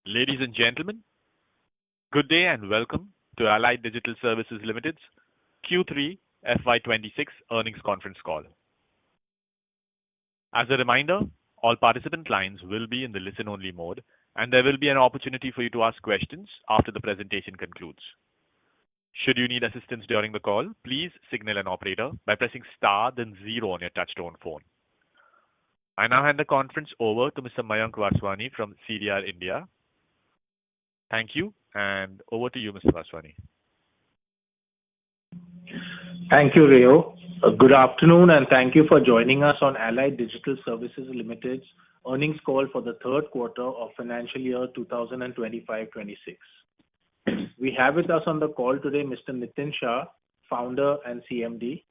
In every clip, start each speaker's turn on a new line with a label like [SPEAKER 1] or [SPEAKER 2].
[SPEAKER 1] Ladies and gentlemen, good day and welcome to Allied Digital Services Limited's Q3 FY26 earnings conference call. As a reminder, all participant lines will be in the listen-only mode, and there will be an opportunity for you to ask questions after the presentation concludes. Should you need assistance during the call, please signal an operator by pressing star then zero on your touchtone phone. I now hand the conference over to Mr. Mayank Vaswani from CDR India. Thank you, and over to you, Mr. Vaswani.
[SPEAKER 2] Thank you, Rio. Good afternoon, and thank you for joining us on Allied Digital Services Limited's earnings call for the third quarter of financial year 2025-26. We have with us on the call today Mr. Nitin Shah, Founder and CMD,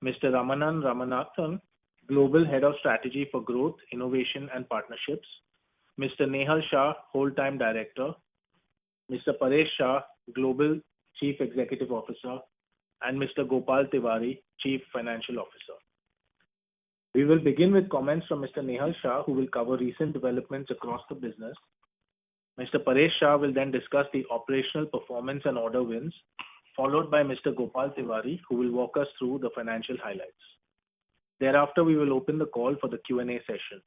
[SPEAKER 2] Mr. Ramanan Ramanathan, Global Head of Strategy for Growth, Innovation and Partnerships, Mr. Nehal Shah, Whole-Time Director, Mr. Paresh Shah, Global Chief Executive Officer, and Mr. Gopal Tiwari, Chief Financial Officer. We will begin with comments from Mr. Nehal Shah, who will cover recent developments across the business. Mr. Paresh Shah will then discuss the operational performance and order wins, followed by Mr. Gopal Tiwari, who will walk us through the financial highlights. Thereafter, we will open the call for the Q&A session.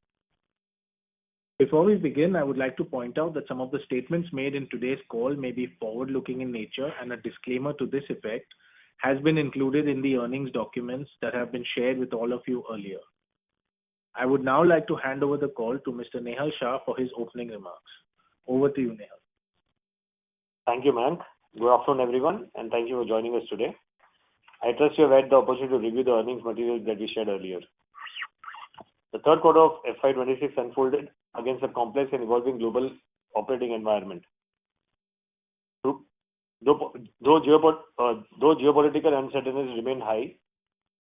[SPEAKER 2] Before we begin, I would like to point out that some of the statements made in today's call may be forward-looking in nature, and a disclaimer to this effect has been included in the earnings documents that have been shared with all of you earlier. I would now like to hand over the call to Mr. Nehal Shah for his opening remarks. Over to you, Nehal.
[SPEAKER 3] Thank you, Mayank. Good afternoon, everyone, and thank you for joining us today. I trust you have had the opportunity to review the earnings materials that we shared earlier. The third quarter of FY26 unfolded against a complex and evolving global operating environment. Though geopolitical uncertainties remain high,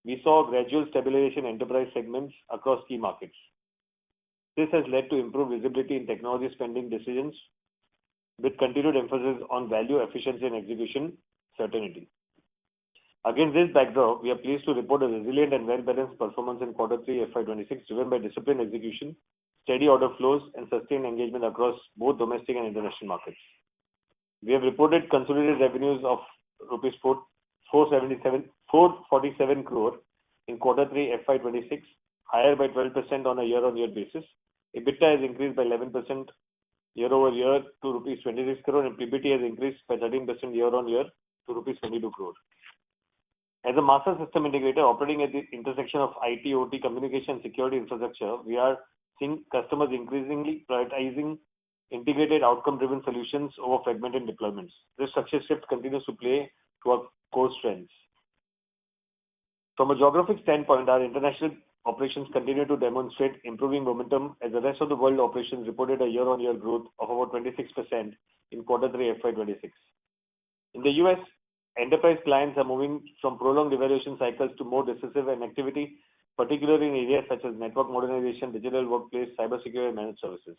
[SPEAKER 3] we saw gradual stabilization in enterprise segments across key markets. This has led to improved visibility in technology spending decisions, with continued emphasis on value, efficiency, and execution certainty. Against this backdrop, we are pleased to report a resilient and well-balanced performance in Q3 FY26, driven by disciplined execution, steady order flows, and sustained engagement across both domestic and international markets. We have reported consolidated revenues of rupees 447 crore in Q3 FY26, higher by 12% on a year-on-year basis. EBITDA has increased by 11% year-over-year to rupees 26 crore, and PBT has increased by 13% year-on-year to rupees 22 crore. As a master system integrator operating at the intersection of IT, OT, communication, and security infrastructure, we are seeing customers increasingly prioritizing integrated outcome-driven solutions over fragmented deployments. This structure shift continues to play to our core strengths. From a geographic standpoint, our international operations continue to demonstrate improving momentum as the rest of the world operations reported a year-on-year growth of about 26% in Q3 FY26. In the US, enterprise clients are moving from prolonged evaluation cycles to more decisive and activity, particularly in areas such as network modernization, digital workplace, cybersecurity, and managed services.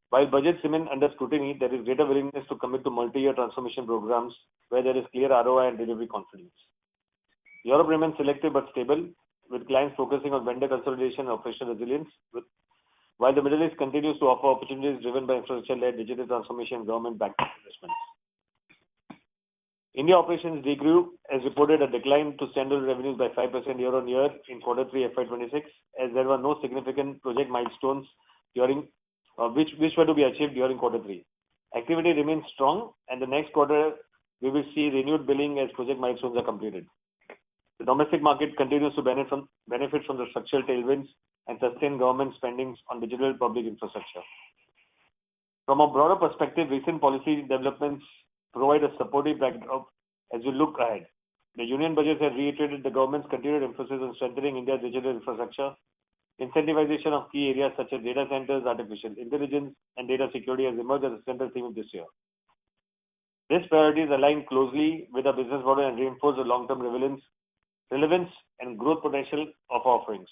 [SPEAKER 3] While budgets remain under scrutiny, there is greater willingness to commit to multi-year transformation programs where there is clear ROI and delivery confidence. Europe remains selective but stable, with clients focusing on vendor consolidation and operational resilience, while the Middle East continues to offer opportunities driven by infrastructure-led digital transformation and government-backed investments. India operations degrew as reported a decline to standalone revenues by 5% year-on-year in Q3 FY26, as there were no significant project milestones which were to be achieved during Q3. Activity remains strong, and the next quarter we will see renewed billing as project milestones are completed. The domestic market continues to benefit from the structural tailwinds and sustained government spending on digital public infrastructure. From a broader perspective, recent policy developments provide a supportive backdrop as we look ahead. The union budgets have reiterated the government's continued emphasis on strengthening India's digital infrastructure. Incentivization of key areas such as data centers, artificial intelligence, and data security has emerged as a central theme of this year. These priorities align closely with our business model and reinforce the long-term relevance and growth potential of our offerings.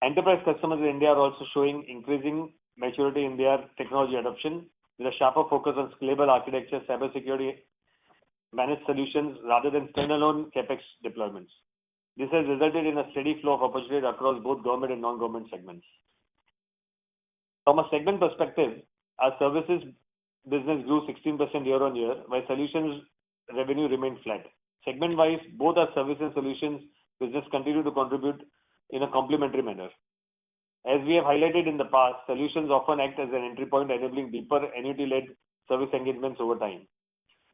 [SPEAKER 3] Enterprise customers in India are also showing increasing maturity in their technology adoption, with a sharper focus on scalable architecture, cybersecurity, managed solutions rather than standalone CapEx deployments. This has resulted in a steady flow of opportunities across both government and non-government segments. From a segment perspective, our services business grew 16% year-on-year, while solutions revenue remained flat. Segment-wise, both our service and solutions business continue to contribute in a complementary manner. As we have highlighted in the past, solutions often act as an entry point, enabling deeper annuity-led service engagements over time.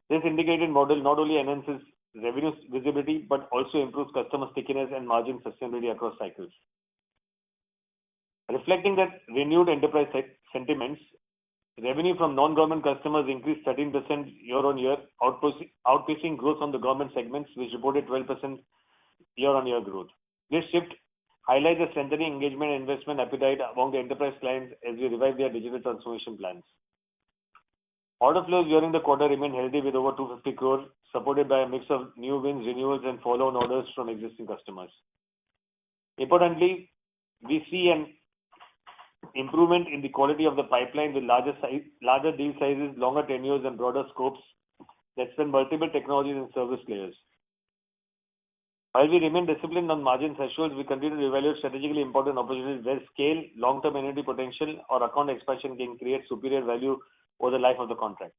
[SPEAKER 3] This integrated model not only enhances revenue visibility, but also improves customer stickiness and margin sustainability across cycles. Reflecting that renewed enterprise sentiments, revenue from non-government customers increased 13% year-on-year, outpacing growth from the government segments, which reported 12% year-on-year growth. This shift highlights the strengthening engagement and investment appetite among the enterprise clients as we revive their digital transformation plans. Order flows during the quarter remained healthy with over 250 crore, supported by a mix of new wins, renewals, and follow-on orders from existing customers. Importantly, we see an improvement in the quality of the pipeline with larger deal sizes, longer tenures, and broader scopes that span multiple technologies and service layers. While we remain disciplined on margin thresholds, we continue to evaluate strategically important opportunities where scale, long-term annuity potential, or account expansion can create superior value over the life of the contract.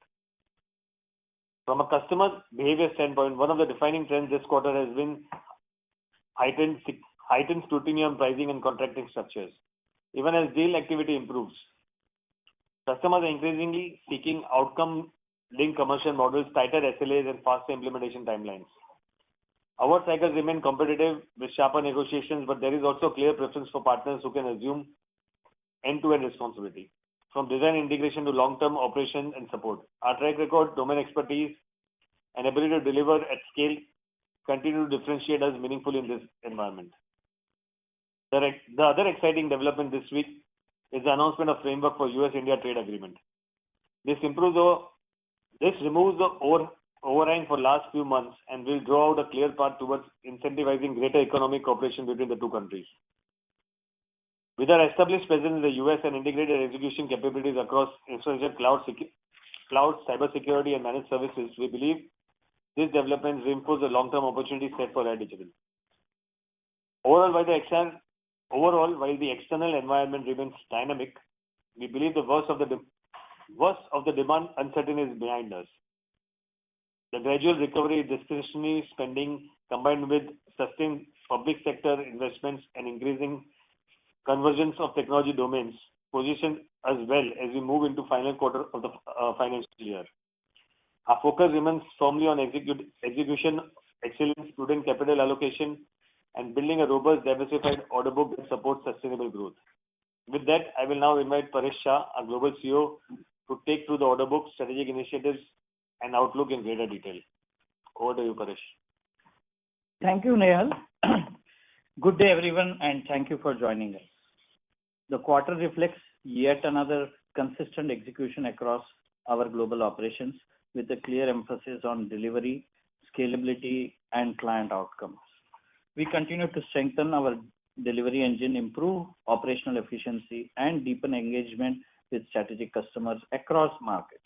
[SPEAKER 3] From a customer behavior standpoint, one of the defining trends this quarter has been heightened scrutiny on pricing and contracting structures. Even as deal activity improves, customers are increasingly seeking outcome-linked commercial models, tighter SLAs, and faster implementation timelines. Award cycles remain competitive with sharper negotiations, but there is also clear preference for partners who can assume end-to-end responsibility, from design integration to long-term operation and support. Our track record, domain expertise, and ability to deliver at scale continue to differentiate us meaningfully in this environment. The other exciting development this week is the announcement of framework for US-India trade agreement. This removes the overhang for last few months and will draw out a clear path towards incentivizing greater economic cooperation between the two countries. With our established presence in the US and integrated execution capabilities across infrastructure, cloud, cybersecurity, and managed services, we believe these developments reinforce the long-term opportunity set for Air Digital. Overall, while the external environment remains dynamic, we believe the worst of the demand uncertainty is behind us. The gradual recovery in discretionary spending, combined with sustained public sector investments and increasing convergence of technology domains, position us well as we move into final quarter of the financial year. Our focus remains firmly on execution, excellence, prudent capital allocation, and building a robust, diversified order book that supports sustainable growth. With that, I will now invite Paresh Shah, our Global CEO, to take through the order book, strategic initiatives, and outlook in greater detail. Over to you, Paresh.
[SPEAKER 4] Thank you, Nehal. Good day, everyone, and thank you for joining us. The quarter reflects yet another consistent execution across our global operations with a clear emphasis on delivery, scalability, and client outcomes. We continue to strengthen our delivery engine, improve operational efficiency, and deepen engagement with strategic customers across markets.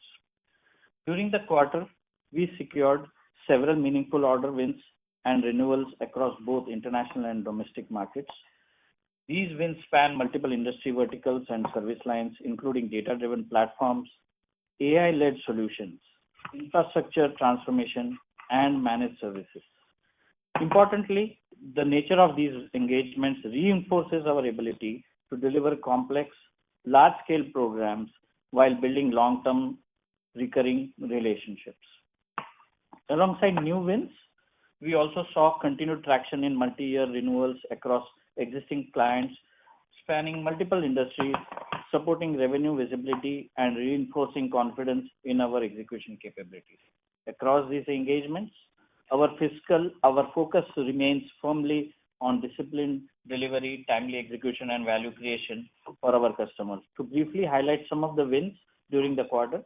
[SPEAKER 4] During the quarter, we secured several meaningful order wins and renewals across both international and domestic markets. These wins span multiple industry verticals and service lines, including data-driven platforms, AI-led solutions, infrastructure transformation, and managed services. Importantly, the nature of these engagements reinforces our ability to deliver complex, large-scale programs while building long-term recurring relationships. Alongside new wins, we also saw continued traction in multi-year renewals across existing clients, spanning multiple industries, supporting revenue visibility and reinforcing confidence in our execution capabilities. Across these engagements, our focus remains firmly on disciplined delivery, timely execution, and value creation for our customers. To briefly highlight some of the wins during the quarter,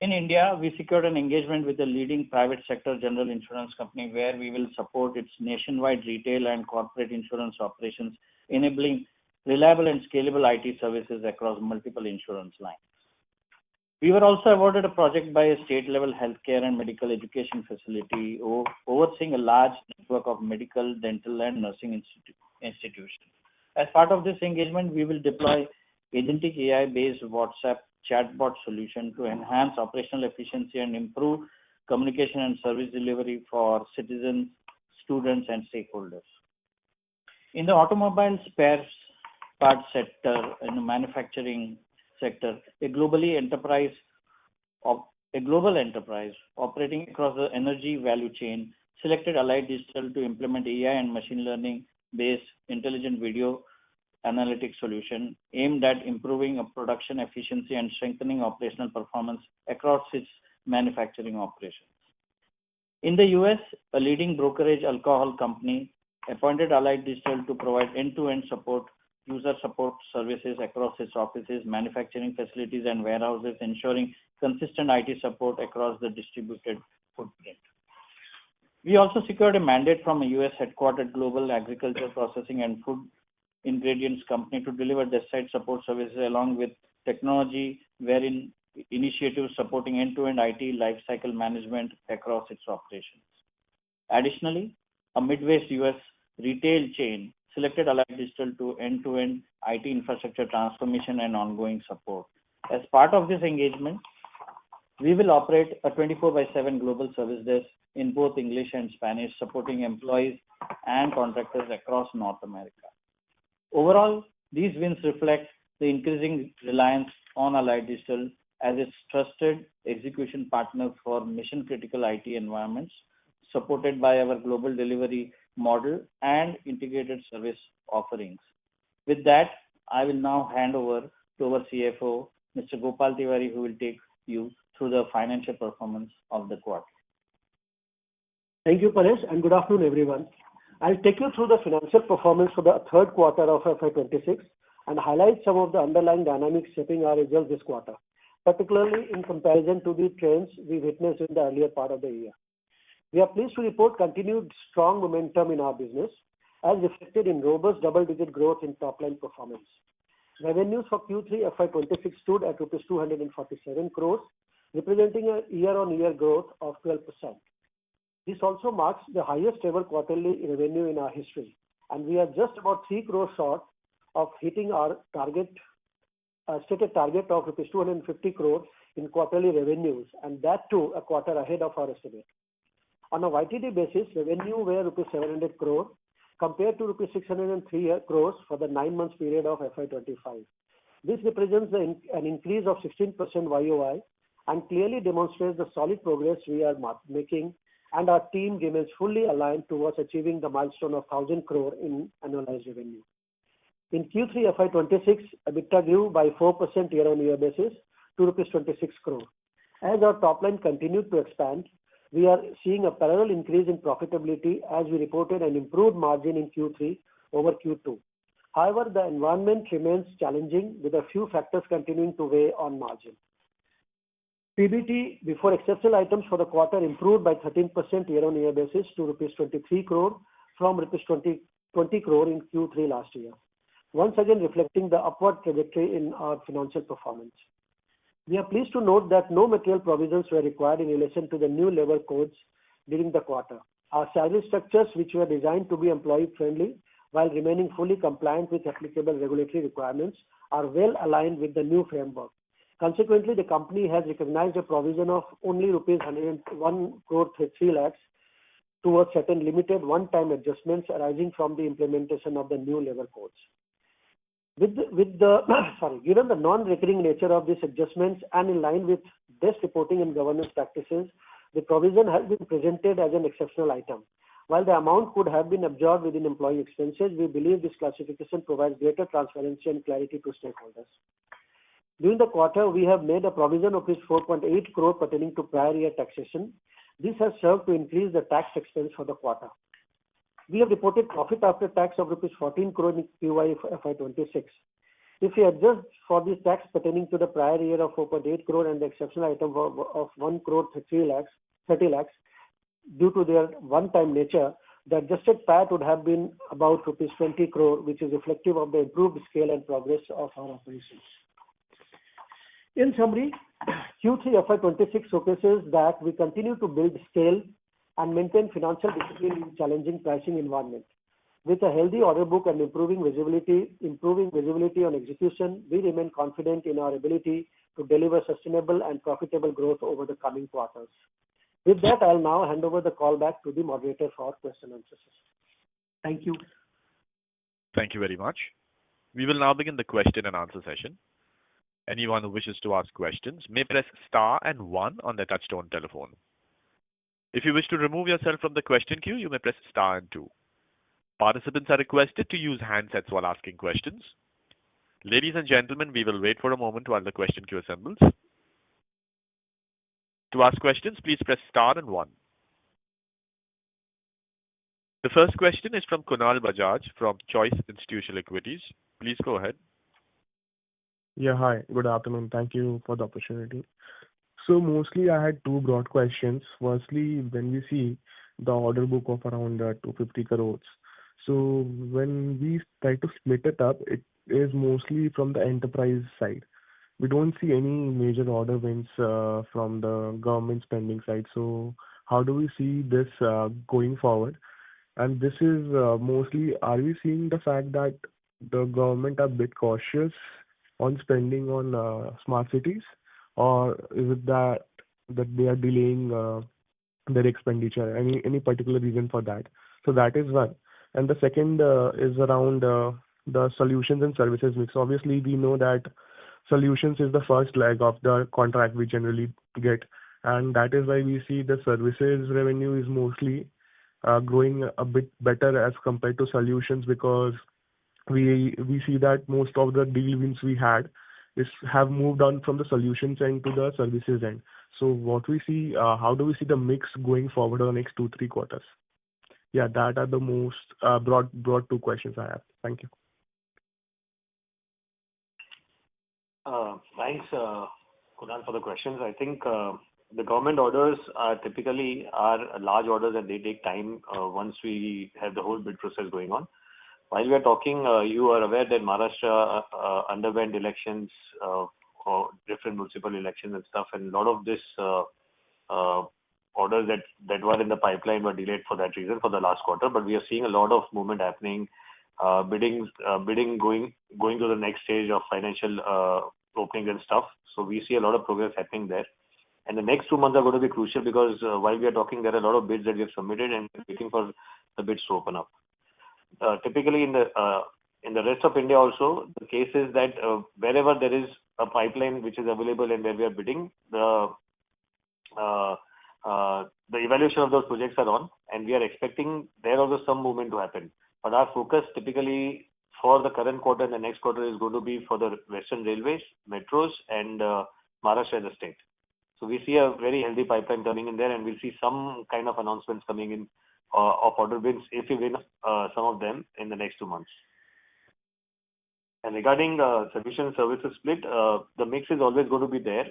[SPEAKER 4] in India, we secured an engagement with a leading private sector general insurance company where we will support its nationwide retail and corporate insurance operations, enabling reliable and scalable IT services across multiple insurance lines. We were also awarded a project by a state-level healthcare and medical education facility overseeing a large network of medical, dental, and nursing institutions. As part of this engagement, we will deploy agentic AI-based WhatsApp chatbot solution to enhance operational efficiency and improve communication and service delivery for citizens, students, and stakeholders. In the automobile spares parts sector, in the manufacturing sector, a global enterprise operating across the energy value chain selected Allied Digital to implement AI and machine learning-based intelligent video analytics solution aimed at improving production efficiency and strengthening operational performance across its manufacturing operations. In the US, a leading brokerage alcohol company appointed Allied Digital to provide end-to-end support, user support services across its offices, manufacturing facilities, and warehouses, ensuring consistent IT support across the distributed footprint. We also secured a mandate from a US headquartered global agriculture processing and food ingredients company to deliver desk-side support services along with technology wherein initiatives supporting end-to-end IT lifecycle management across its operations. Additionally, a Midwest US retail chain selected Allied Digital to end-to-end IT infrastructure transformation and ongoing support. As part of this engagement, we will operate a 24/7 global service desk in both English and Spanish, supporting employees and contractors across North America. Overall, these wins reflect the increasing reliance on Allied Digital as its trusted execution partner for mission-critical IT environments, supported by our global delivery model and integrated service offerings. With that, I will now hand over to our CFO, Mr. Gopal Tiwari, who will take you through the financial performance of the quarter.
[SPEAKER 5] Thank you, Paresh, and good afternoon, everyone. I'll take you through the financial performance for the third quarter of FY26 and highlight some of the underlying dynamics shaping our results this quarter, particularly in comparison to the trends we witnessed in the earlier part of the year. We are pleased to report continued strong momentum in our business, as reflected in robust double-digit growth in top-line performance. Revenues for Q3 FY26 stood at Rs 247 crores, representing a year-on-year growth of 12%. This also marks the highest ever quarterly revenue in our history, and we are just about 3 crores short of hitting our stated target of Rs 250 crores in quarterly revenues, and that too a quarter ahead of our estimate. On a YTD basis, revenue were Rs 700 crores compared to Rs 603 crores for the 9 months period of FY25. This represents an increase of 16% YOY and clearly demonstrates the solid progress we are making, and our team remains fully aligned towards achieving the milestone of 1,000 crore in annualized revenue. In Q3 FY26, EBITDA grew by 4% year-on-year basis to Rs 26 crore. As our top line continued to expand, we are seeing a parallel increase in profitability as we reported an improved margin in Q3 over Q2. However, the environment remains challenging with a few factors continuing to weigh on margin. PBT before exceptional items for the quarter improved by 13% year-on-year basis to Rs 23 crore from Rs 20 crore in Q3 last year, once again reflecting the upward trajectory in our financial performance. We are pleased to note that no material provisions were required in relation to the new labor codes during the quarter. Our salary structures, which were designed to be employee-friendly while remaining fully compliant with applicable regulatory requirements, are well aligned with the new framework. Consequently, the company has recognized a provision of only Rs 101 crore 3 lakhs towards certain limited one-time adjustments arising from the implementation of the new labor codes. Given the non-recurring nature of these adjustments and in line with best reporting and governance practices, the provision has been presented as an exceptional item. While the amount could have been absorbed within employee expenses, we believe this classification provides greater transparency and clarity to stakeholders. During the quarter, we have made a provision of Rs 4.8 crore pertaining to prior year taxation. This has served to increase the tax expense for the quarter. We have reported profit after tax of Rs 14 crore in QY FY26. If we adjust for this tax pertaining to the prior year of 4.8 crore and the exceptional item of 1 crore 30 lakhs due to their one-time nature, the adjusted PAT would have been about Rs 20 crore, which is reflective of the improved scale and progress of our operations. In summary, Q3 FY26 showcases that we continue to build scale and maintain financial discipline in challenging pricing environment. With a healthy order book and improving visibility on execution, we remain confident in our ability to deliver sustainable and profitable growth over the coming quarters. With that, I'll now hand over the call back to the moderator for question and answer session. Thank you.
[SPEAKER 1] Thank you very much. We will now begin the question and answer session. Anyone who wishes to ask questions may press star and 1 on their touchtone telephone. If you wish to remove yourself from the question queue, you may press star and 2. Participants are requested to use handsets while asking questions. Ladies and gentlemen, we will wait for a moment while the question queue assembles. To ask questions, please press star and 1. The first question is from Kunal Bajaj from Choice Institutional Equities. Please go ahead.
[SPEAKER 6] Yeah, hi. Good afternoon. Thank you for the opportunity. So mostly I had two broad questions. Firstly, when we see the order book of around 250 crores, so when we try to split it up, it is mostly from the enterprise side. We don't see any major order wins from the government spending side. So how do we see this going forward? And this is mostly, are we seeing the fact that the government are a bit cautious on spending on smart cities, or is it that they are delaying their expenditure? Any particular reason for that? So that is one. And the second is around the solutions and services mix. Obviously, we know that solutions is the first leg of the contract we generally get, and that is why we see the services revenue is mostly growing a bit better as compared to solutions, because we see that most of the deal wins we had have moved on from the solutions end to the services end. So what we see, how do we see the mix going forward over the next 2-3 quarters? Yeah, that are the most broad two questions I have. Thank you.
[SPEAKER 3] Thanks, Kunal, for the questions. I think the government orders are typically large orders, and they take time once we have the whole bid process going on. While we are talking, you are aware that Maharashtra underwent elections or different municipal elections and stuff, and a lot of this orders that were in the pipeline were delayed for that reason for the last quarter. But we are seeing a lot of movement happening, bidding going to the next stage of financial openings and stuff. So we see a lot of progress happening there. And the next 2 months are going to be crucial, because while we are talking, there are a lot of bids that we have submitted and waiting for the bids to open up. Typically in the rest of India also, the case is that wherever there is a pipeline which is available and where we are bidding, the evaluation of those projects are on, and we are expecting there also some movement to happen. But our focus typically for the current quarter and the next quarter is going to be for the Western Railways, metros, and Maharashtra as a state. So we see a very healthy pipeline coming in there, and we'll see some kind of announcements coming in of order wins if we win some of them in the next 2 months. And regarding solution services split, the mix is always going to be there.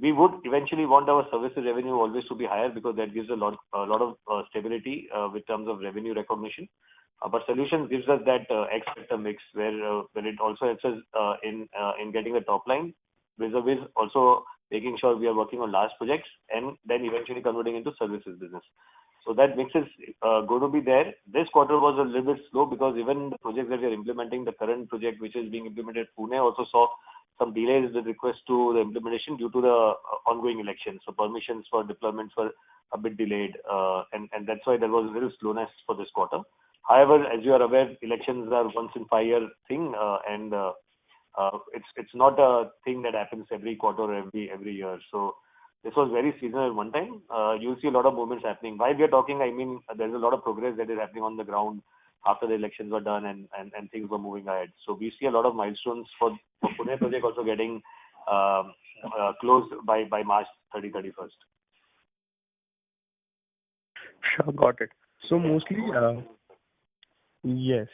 [SPEAKER 3] We would eventually want our services revenue always to be higher, because that gives a lot of stability with terms of revenue recognition. But solutions gives us that X factor mix where it also helps us in getting the top line, vis-a-vis also making sure we are working on large projects and then eventually converting into services business. So that mix is going to be there. This quarter was a little bit slow, because even the projects that we are implementing, the current project which is being implemented, Pune, also saw some delays with request to the implementation due to the ongoing elections. So permissions for deployments were a bit delayed, and that's why there was a little slowness for this quarter. However, as you are aware, elections are once in 5-year thing, and it's not a thing that happens every quarter or every year. So this was very seasonal one time. You'll see a lot of movements happening. While we are talking, I mean, there's a lot of progress that is happening on the ground after the elections were done and things were moving ahead. So we see a lot of milestones for Pune project also getting closed by March 31st.
[SPEAKER 6] Sure, got it. So mostly, yes.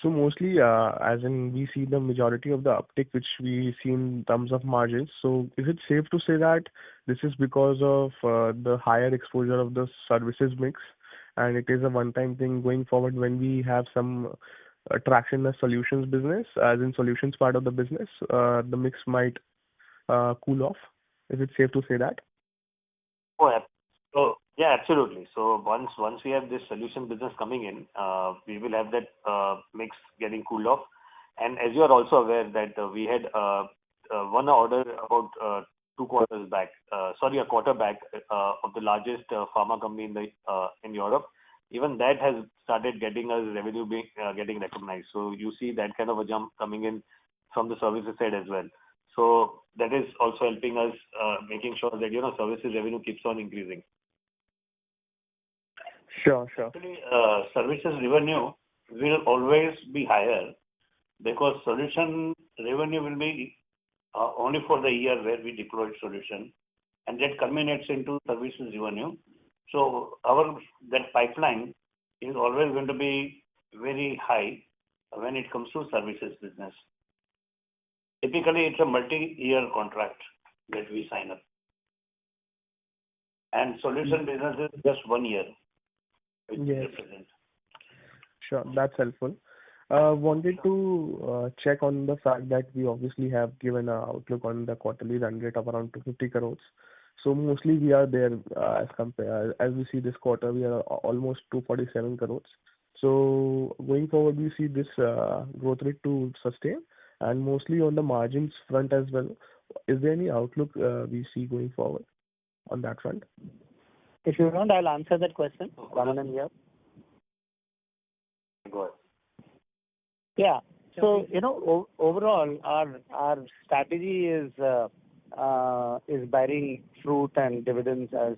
[SPEAKER 6] So mostly, as in we see the majority of the uptick which we see in terms of margins. So is it safe to say that this is because of the higher exposure of the services mix, and it is a one-time thing going forward when we have some traction in the solutions business, as in solutions part of the business, the mix might cool off? Is it safe to say that?
[SPEAKER 3] Oh, yeah. So Yeah, absolutely. So once we have this solution business coming in, we will have that mix getting cooled off. And as you are also aware that we had won an order about 2 quarters back, sorry, a quarter back, of the largest pharma company in Europe. Even that has started getting us revenue being getting recognized. So you see that kind of a jump coming in from the services side as well. So that is also helping us making sure that services revenue keeps on increasing.
[SPEAKER 6] Sure.
[SPEAKER 7] Actually, services revenue will always be higher because solution revenue will be only for the year where we deployed solution, and that culminates into services revenue. So that pipeline is always going to be very high when it comes to services business. Typically, it's a multi-year contract that we sign up, and solution business is just 1 year.
[SPEAKER 6] Yes. Sure, that's helpful. Wanted to check on the fact that we obviously have given an outlook on the quarterly run rate of around 250 crores. So mostly we are there as we see this quarter, we are almost 247 crores. So going forward, we see this growth rate to sustain, and mostly on the margins front as well. Is there any outlook we see going forward on that front?
[SPEAKER 8] If you want, I'll answer that question. Ramanan here.
[SPEAKER 3] Go ahead.
[SPEAKER 8] Yeah. So overall, our strategy is bearing fruit and dividends as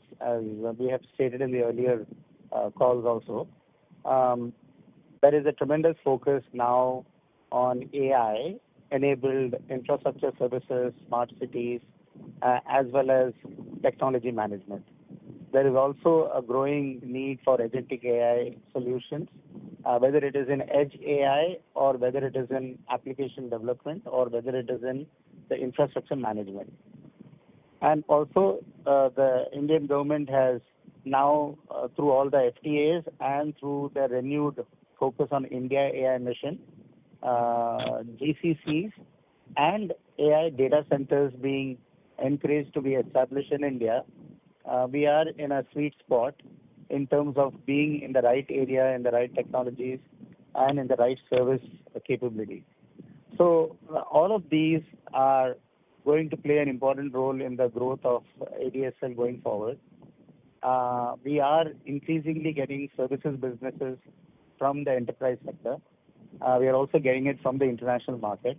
[SPEAKER 8] we have stated in the earlier calls also. There is a tremendous focus now on AI-enabled infrastructure services, smart cities, as well as technology management. There is also a growing need for agentic AI solutions, whether it is in edge AI or whether it is in application development or whether it is in the infrastructure management. And also, the Indian government has now, through all the FTAs and through the renewed focus on India AI mission, GCCs and AI data centers being encouraged to be established in India, we are in a sweet spot in terms of being in the right area, in the right technologies, and in the right service capability. So all of these are going to play an important role in the growth of ADSL going forward. We are increasingly getting services businesses from the enterprise sector. We are also getting it from the international market.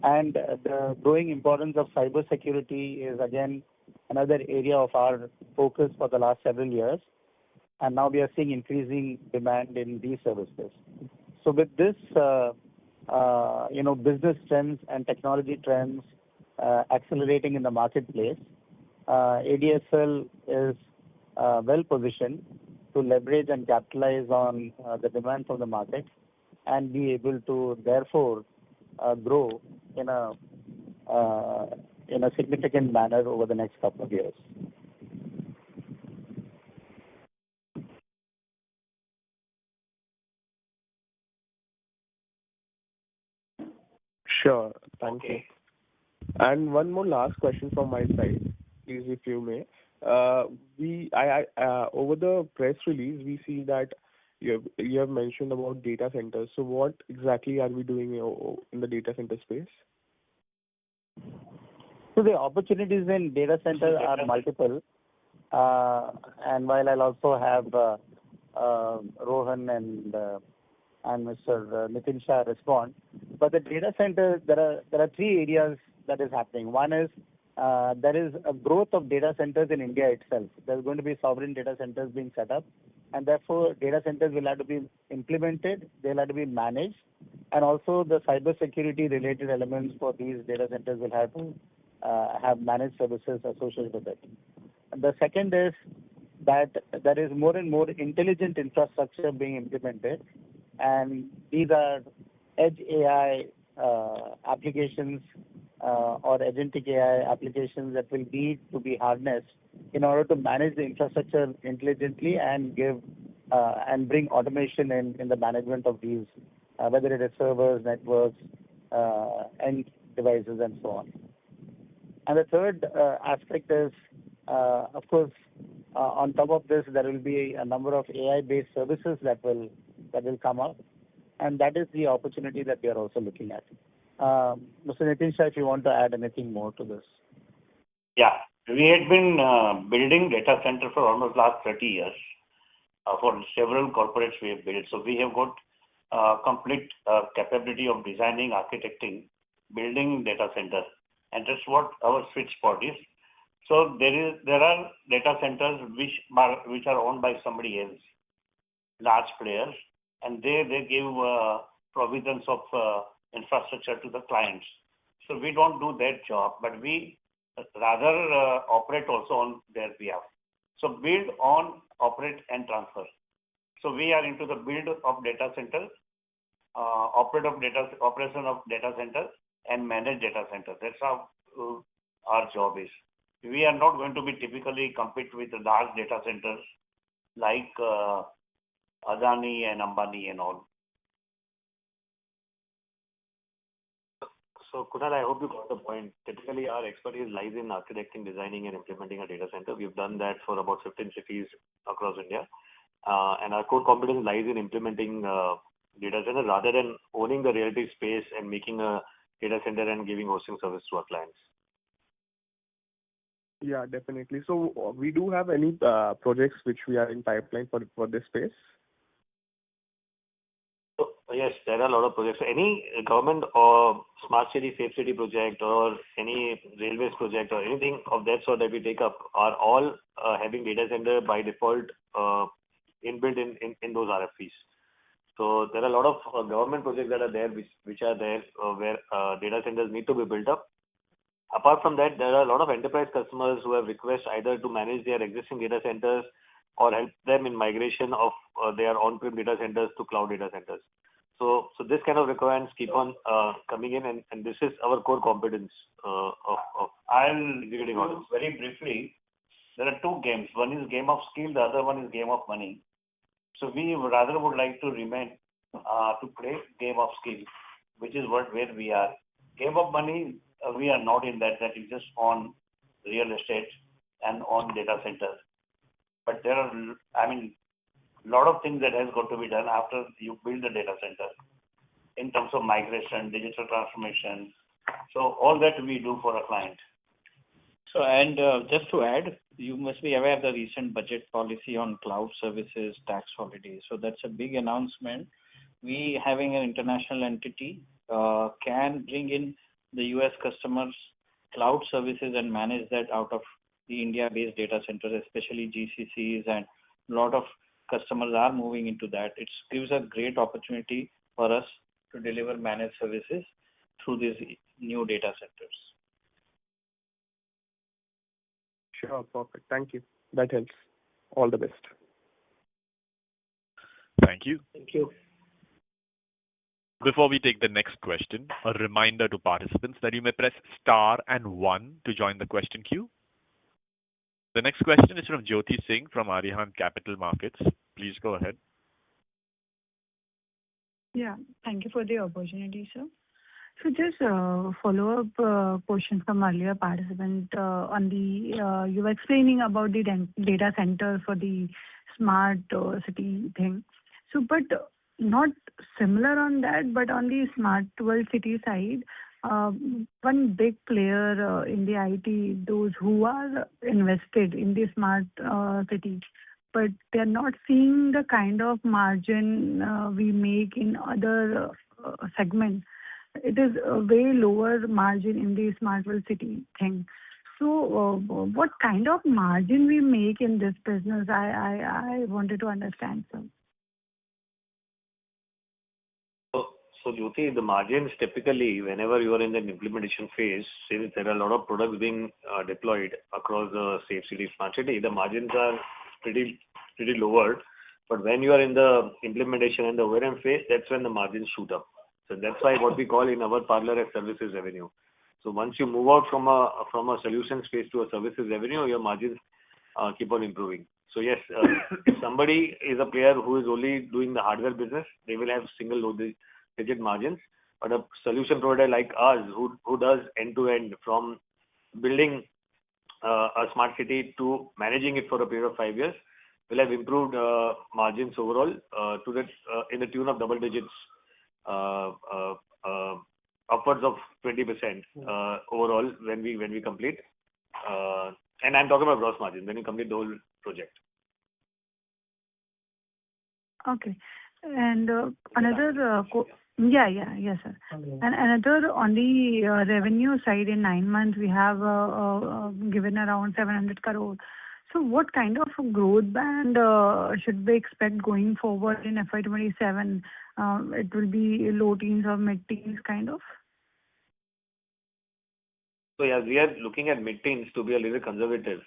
[SPEAKER 8] And the growing importance of cybersecurity is again another area of our focus for the last several years. And now we are seeing increasing demand in these services. So with this, business trends and technology trends accelerating in the marketplace, ADSL is well positioned to leverage and capitalize on the demand from the market and be able to therefore grow in a significant manner over the next couple of years.
[SPEAKER 6] Sure. Thank you. And one more last question from my side, please, if you may. Over the press release, we see that you have mentioned about data centers. So what exactly are we doing in the data center space?
[SPEAKER 8] So the opportunities in data centers are multiple. And while I'll also have Rohan and Mr. Nitin Shah respond, but the data centers, there are three areas that is happening. One is there is a growth of data centers in India itself. There's going to be sovereign data centers being set up, and therefore data centers will have to be implemented, they'll have to be managed, and also the cybersecurity related elements for these data centers will have to have managed services associated with it. And the second is that there is more and more intelligent infrastructure being implemented, and these are edge AI applications or agentic AI applications that will need to be harnessed in order to manage the infrastructure intelligently and give and bring automation in the management of these, whether it is servers, networks, end devices, and so on. And the third aspect is, of course, On top of this, there will be a number of AI-based services that will come up, and that is the opportunity that we are also looking at. Mr. Nitin Shah, if you want to add anything more to this.
[SPEAKER 7] Yeah, we had been building data center for almost last 30 years for several corporates we have built. So we have got complete capability of designing, architecting, building data center, and that's what our sweet spot is. So there are data centers which are owned by somebody else, large players, and they give provisions of infrastructure to the clients. So we don't do that job, but we rather operate also on their behalf. So build, own, operate, and transfer. So we are into the build of data center, operation of data center, and manage data center. That's how our job is. We are not going to be typically compete with large data centers like Adani and Ambani and all.
[SPEAKER 3] So Kunal, I hope you got the point. Typically, our expertise lies in architecting, designing, and implementing a data center. We've done that for about 15 cities across India. And our core competence lies in implementing data center rather than owning the realty space and making a data center and giving hosting service to our clients.
[SPEAKER 6] Yeah, definitely. So we do have any projects which we are in pipeline for this space?
[SPEAKER 3] So, yes, there are a lot of projects. So any government or smart city, safe city project or any railways project or anything of that sort that we take up are all having data center by default inbuilt in those RFPs. So there are a lot of government projects that are there which are there where data centers need to be built up. Apart from that, there are a lot of enterprise customers who have requests either to manage their existing data centers or help them in migration of their on-prem data centers to cloud data centers. So this kind of requirements keep on coming in, and this is our core competence of
[SPEAKER 7] I'll executing orders. Very briefly, there are two games. One is game of skill, the other one is game of money. So we rather would like to remain to play game of skill, which is where we are. Game of money, we are not in that. That is just on real estate and on data centers. But there are, a lot of things that has got to be done after you build the data center in terms of migration, digital transformation. So all that we do for a client.
[SPEAKER 4] So, and just to add, you must be aware of the recent budget policy on cloud services, tax holidays. So that's a big announcement. We, having an international entity, can bring in the US customers cloud services and manage that out of the India-based data centers, especially GCCs, and a lot of customers are moving into that. It gives a great opportunity for us to deliver managed services through these new data centers.
[SPEAKER 6] Sure, perfect. Thank you. That helps. All the best.
[SPEAKER 1] Thank you.
[SPEAKER 2] Thank you.
[SPEAKER 1] Before we take the next question, a reminder to participants that you may press star and 1 to join the question queue. The next question is from Jyoti Singh from Arihant Capital Markets. Please go ahead.
[SPEAKER 9] Yeah, thank you for the opportunity, sir. So just follow-up question from earlier participant on the, you were explaining about the data center for the smart city thing. So, but not similar on that, but on the smart world city side, one big player in the IT, those who are invested in the smart city, but they're not seeing the kind of margin we make in other segments. It is a way lower margin in the smart world city thing. So what kind of margin we make in this business? I wanted to understand, sir.
[SPEAKER 3] So Jyoti, the margins typically, whenever you are in the implementation phase, since there are a lot of products being deployed across the safe city, smart city, the margins are pretty lower. But when you are in the implementation and the OEM phase, that's when the margins shoot up. So that's why what we call in our parlor as services revenue. So once you move out from a solution space to a services revenue, your margins keep on improving. So yes, if somebody is a player who is only doing the hardware business, they will have single low digit margins. But a solution provider like us who does end to end from building a smart city to managing it for a period of 5 years will have improved margins overall to the in the tune of double digits, upwards of 20% overall when we complete. And I'm talking about gross margin when you complete the whole project.
[SPEAKER 9] Okay. And another, yes, sir. And another on the revenue side, in 9 months, we have given around 700 crore. So what kind of growth band should we expect going forward in FY27? It will be low teens or mid-teens kind of?
[SPEAKER 3] So yeah, we are looking at mid-teens to be a little conservative.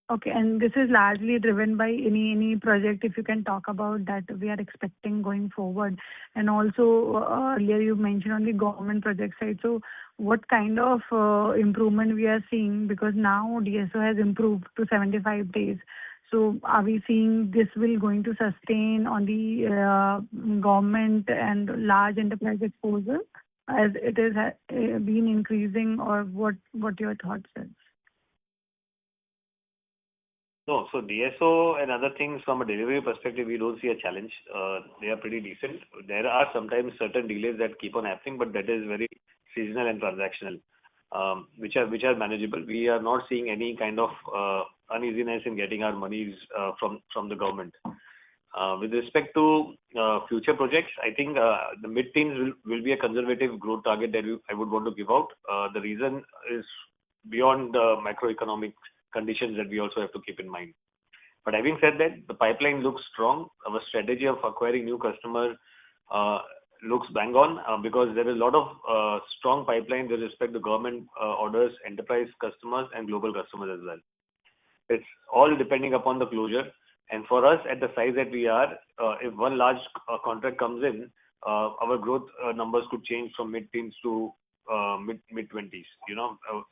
[SPEAKER 9] Okay, and this is largely driven by any project, if you can talk about that we are expecting going forward. And also, earlier you mentioned on the government project side. So what kind of improvement we are seeing? Because now DSO has improved to 75 days. So are we seeing this will going to sustain on the government and large enterprise exposure as it is been increasing, or what your thoughts is?
[SPEAKER 3] No, so DSO and other things from a delivery perspective, we don't see a challenge. They are pretty decent. There are sometimes certain delays that keep on happening, but that is very seasonal and transactional, which are manageable. We are not seeing any kind of uneasiness in getting our monies from the government. With respect to future projects, I think the mid-teens will be a conservative growth target that I would want to give out. The reason is beyond the macroeconomic conditions that we also have to keep in mind. But having said that, the pipeline looks strong. Our strategy of acquiring new customers looks bang on because there is a lot of strong pipeline with respect to government orders, enterprise customers, and global customers as well. It's all depending upon the closure. And for us, at the size that we are, if one large contract comes in, our growth numbers could change from mid-teens to mid-20s.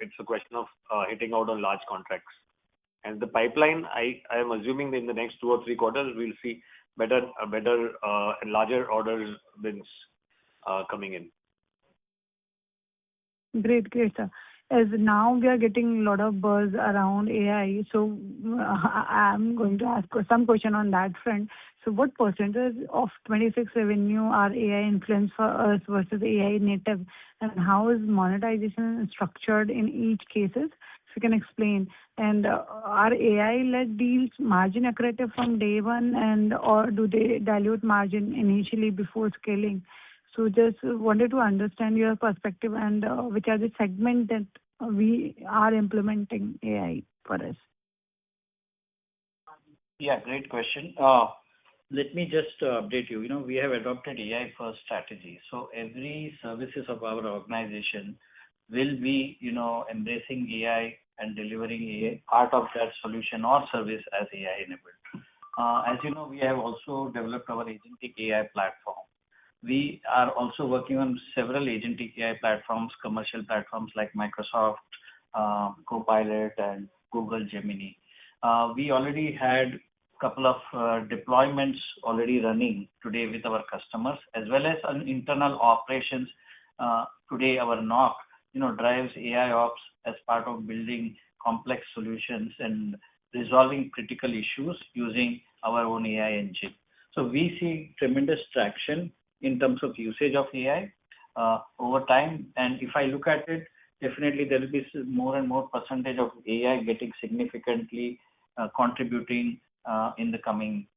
[SPEAKER 3] It's a question of hitting out on large contracts. And the pipeline, I am assuming that in the next 2 or 3 quarters, we'll see better and larger orders wins coming in.
[SPEAKER 9] Great, sir. As now we are getting a lot of buzz around AI, so I'm going to ask some question on that front. So what percentage of 26 revenue are AI influenced for us versus AI native, and how is monetization structured in each cases? If you can explain. And are AI-led deals margin accretive from day one, or do they dilute margin initially before scaling? So just wanted to understand your perspective and which are the segments that we are implementing AI for us.
[SPEAKER 4] Yeah, great question. Let me just update you. We have adopted AI first strategy. So every services of our organization will be, embracing AI and delivering AI, part of that solution or service as AI enabled. As you know, we have also developed our agentic AI platform. We are also working on several agentic AI platforms, commercial platforms like Microsoft Copilot and Google Gemini. We already had a couple of deployments already running today with our customers, as well as on internal operations. Today, our NOC, drives AI ops as part of building complex solutions and resolving critical issues using our own AI engine. So we see tremendous traction in terms of usage of AI over time. And if I look at it, definitely there will be more and more percentage of AI getting significantly contributing in the coming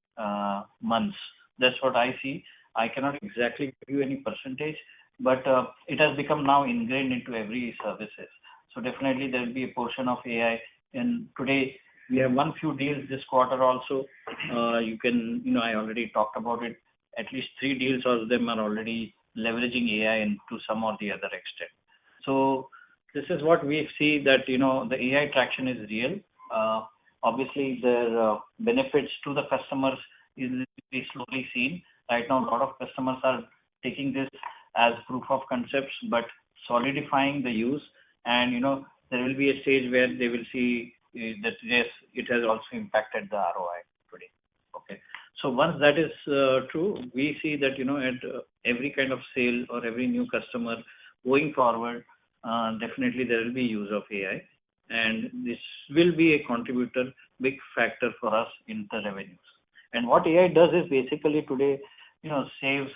[SPEAKER 4] months. That's what I see. I cannot exactly give you any percentage, but it has become now ingrained into every services. So definitely there will be a portion of AI. And today we have won few deals this quarter also. I already talked about it. At least 3 deals of them are already leveraging AI into some or the other extent. So this is what we see, that the AI traction is real. Obviously, their benefits to the customers is slowly seen. Right now, a lot of customers are taking this as proof of concepts, but solidifying the use. And there will be a stage where they will see that yes, it has also impacted the ROI today. Okay. So once that is true, we see that at every kind of sale or every new customer going forward, definitely there will be use of AI, and this will be a contributor, big factor for us in the revenues. And what AI does is basically today, saves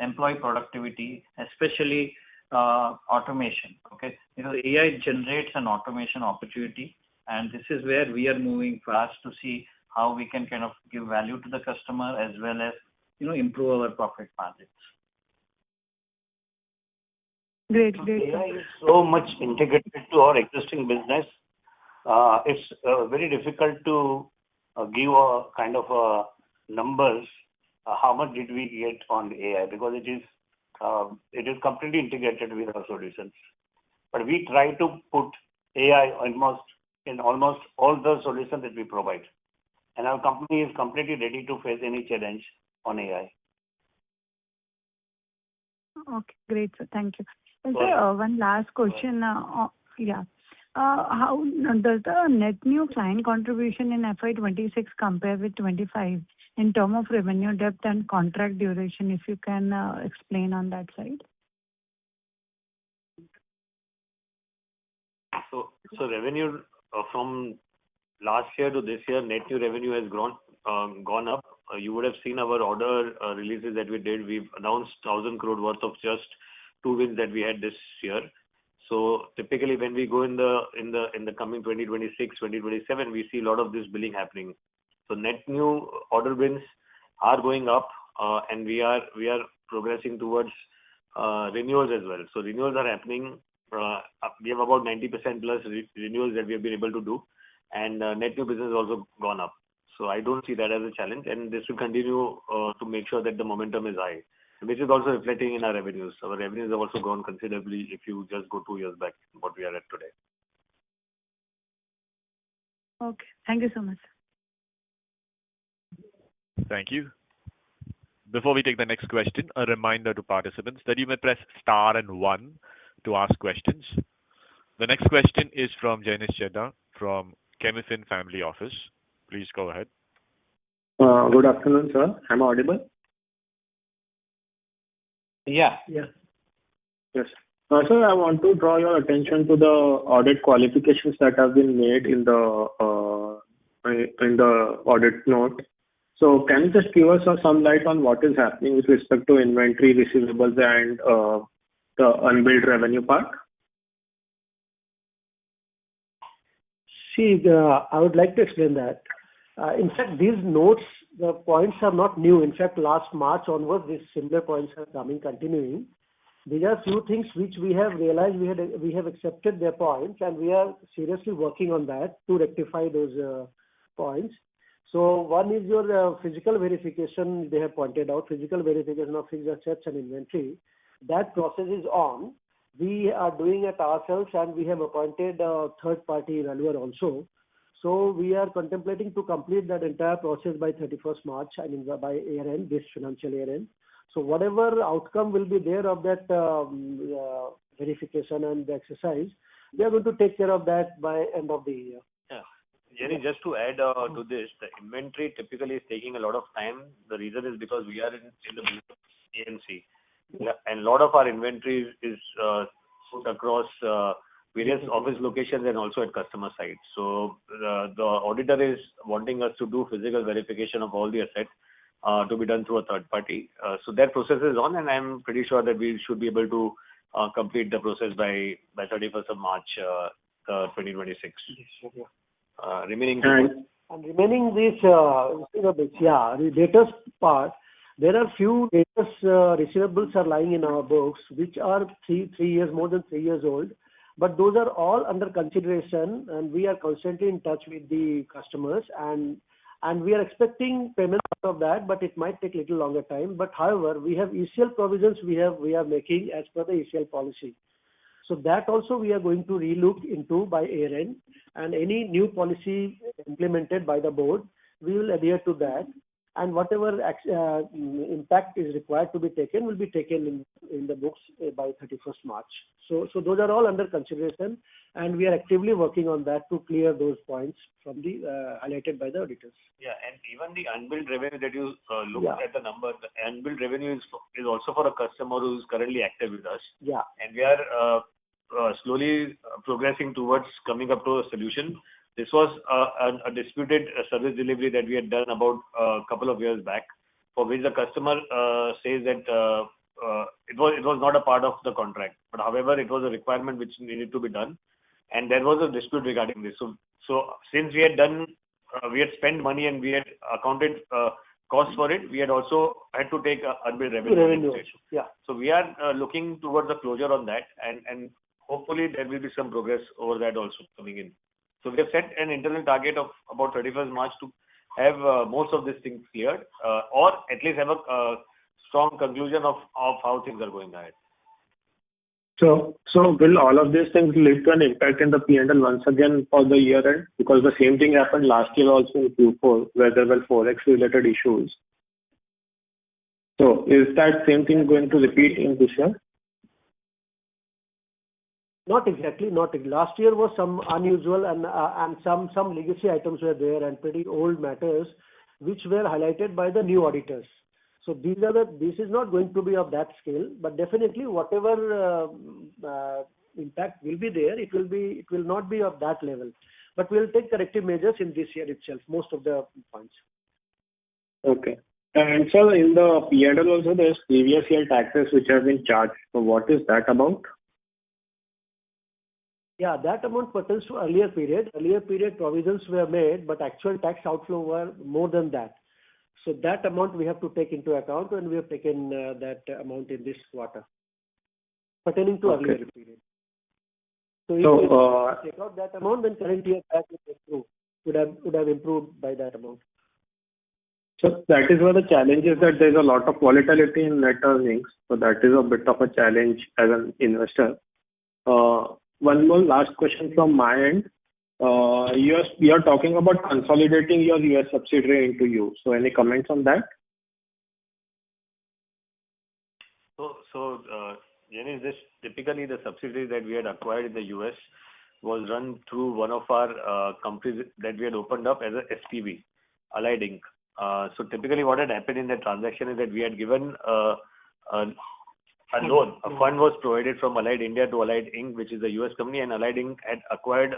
[SPEAKER 4] employee productivity, especially automation. Okay, AI generates an automation opportunity, and this is where we are moving fast to see how we can kind of give value to the customer as well as improve our profit margins.
[SPEAKER 9] Great.
[SPEAKER 7] AI is so much integrated to our existing business. It's very difficult to give a kind of numbers. How much did we get on AI, because it is completely integrated with our solutions. But we try to put AI in almost all the solutions that we provide, and our company is completely ready to face any challenge on AI.
[SPEAKER 9] Okay, great, sir. Thank you. And sir, one last question. How does the net new client contribution in FY26 compare with 25 in terms of revenue depth and contract duration? If you can explain on that side.
[SPEAKER 3] So revenue from last year to this year, net new revenue has gone up. You would have seen our order releases that we did. We've announced 1,000 crore worth of just 2 wins that we had this year. So typically when we go in the coming 2026, 2027, we see a lot of this billing happening. So net new order wins are going up, and we are progressing towards renewals as well. So renewals are happening. We have about 90% plus renewals that we have been able to do, and net new business has also gone up. So I don't see that as a challenge, and this will continue to make sure that the momentum is high, which is also reflecting in our revenues. Our revenues have also grown considerably if you just go 2 years back, what we are at today.
[SPEAKER 9] Okay, thank you so much.
[SPEAKER 1] Thank you. Before we take the next question, a reminder to participants that you may press star and 1 to ask questions. The next question is from Janice Chedda from Chemifin Family Office. Please go ahead.
[SPEAKER 10] Good afternoon, sir. Am I audible?
[SPEAKER 4] Yeah.
[SPEAKER 10] Yes. Sir, I want to draw your attention to the audit qualifications that have been made in the audit note. So can you just give us some light on what is happening with respect to inventory, receivables, and the unbilled revenue part?
[SPEAKER 5] See, I would like to explain that. In fact, these notes, the points are not new. In fact, last March onwards, these similar points are continuing. These are few things which we have realized we have accepted their points, and we are seriously working on that to rectify those points. So one is your physical verification. They have pointed out physical verification of fixed assets and inventory. That process is on. We are doing it ourselves, and we have appointed a third-party evaluator also. So we are contemplating to complete that entire process by 31st March, I mean by year end, this financial year end. So whatever outcome will be there of that verification and the exercise, we are going to take care of that by end of the year.
[SPEAKER 3] Yeah. Jenny, just to add to this, the inventory typically is taking a lot of time. The reason is because we are in the business of AMC. And a lot of our inventory is put across various office locations and also at customer sites. So the auditor is wanting us to do physical verification of all the assets to be done through a third party. So that process is on, and I'm pretty sure that we should be able to complete the process by 31st of March 2026. Remaining
[SPEAKER 5] these, the debtors part, there are few debtors receivables are lying in our books, which are more than 3 years old. But those are all under consideration, and we are constantly in touch with the customers, and we are expecting payment out of that, but it might take a little longer time. But however, we have ECL provisions we are making as per the ECL policy. So that also we are going to relook into by year end, and any new policy implemented by the board, we will adhere to that. And whatever impact is required to be taken will be taken in the books by 31st March. So those are all under consideration, and we are actively working on that to clear those points from the highlighted by the auditors.
[SPEAKER 3] Yeah, and even the unbilled revenue that you look at the number, the unbilled revenue is also for a customer who is currently active with us.
[SPEAKER 5] Yeah.
[SPEAKER 3] And we are slowly progressing towards coming up to a solution. This was a disputed service delivery that we had done about a couple of years back, for which the customer says that it was not a part of the contract, but however it was a requirement which needed to be done, and there was a dispute regarding this. So since we had spent money and we had accounted cost for it, we had also had to take unbilled revenue.
[SPEAKER 5] Yeah.
[SPEAKER 3] So we are looking towards a closure on that, and hopefully there will be some progress over that also coming in. So we have set an internal target of about 31st March to have most of these things cleared, or at least have a strong conclusion of how things are going ahead.
[SPEAKER 10] So will all of these things lead to an impact in the P&L once again for the year end? Because the same thing happened last year also in Q4, where there were Forex related issues. So is that same thing going to repeat in this year?
[SPEAKER 5] Not exactly. Last year was some unusual and some legacy items were there and pretty old matters which were highlighted by the new auditors. So this is not going to be of that scale, but definitely whatever impact will be there, it will not be of that level. But we'll take corrective measures in this year itself, most of the points.
[SPEAKER 10] Okay. And so in the P&L also there's previous year taxes which have been charged. So what is that about?
[SPEAKER 5] Yeah, that amount pertains to earlier period. Earlier period provisions were made, but actual tax outflow were more than that. So that amount we have to take into account, and we have taken that amount in this quarter pertaining to earlier period. So if we take out that amount, then current year tax would have improved by that amount.
[SPEAKER 10] So that is where the challenge is, that there's a lot of volatility in net earnings. So that is a bit of a challenge as an investor. One more last question from my end. You are talking about consolidating your US subsidiary into you. So any comments on that?
[SPEAKER 3] So Jenny, this typically the subsidiary that we had acquired in the US was run through one of our companies that we had opened up as a SPV, Allied Inc. So typically what had happened in the transaction is that we had given a loan. A fund was provided from Allied India to Allied Inc., which is a US company, and Allied Inc. had acquired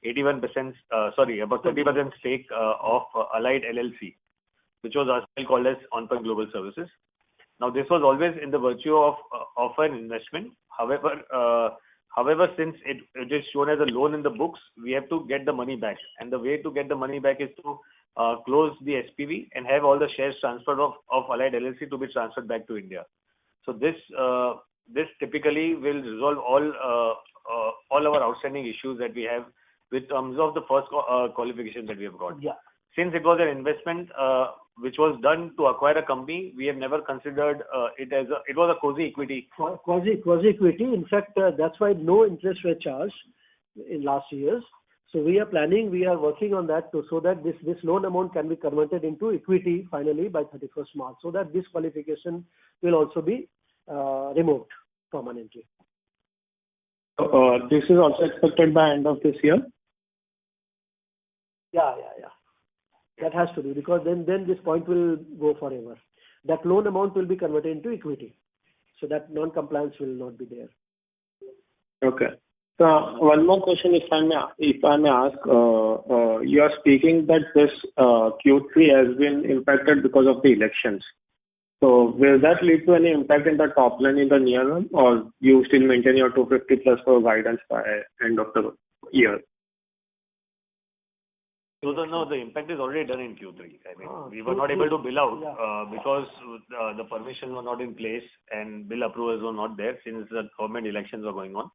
[SPEAKER 3] 81%, about 30% stake of Allied LLC, which was also called as On-Point Global Services. Now, this was always in the virtue of an investment. However, since it is shown as a loan in the books, we have to get the money back. And the way to get the money back is to close the SPV and have all the shares transferred of Allied LLC to be transferred back to India. So this typically will resolve all our outstanding issues that we have with terms of the first qualification that we have got.
[SPEAKER 5] Yeah.
[SPEAKER 3] Since it was an investment which was done to acquire a company, we have never considered it as it was a quasi equity.
[SPEAKER 5] Quasi equity. In fact, that's why no interest were charged in last years. So we are working on that so that this loan amount can be converted into equity finally by 31st March, so that this qualification will also be removed permanently.
[SPEAKER 10] This is also expected by end of this year?
[SPEAKER 5] Yeah. That has to be, because then this point will go forever. That loan amount will be converted into equity, so that non-compliance will not be there.
[SPEAKER 10] Okay. So one more question, if I may ask, you are speaking that this Q3 has been impacted because of the elections. So will that lead to any impact in the top line in the near run, or you still maintain your 250 plus for guidance by end of the year?
[SPEAKER 3] So the impact is already done in Q3. I mean, we were not able to bill out because the permissions were not in place and bill approvals were not there since the government elections were going on.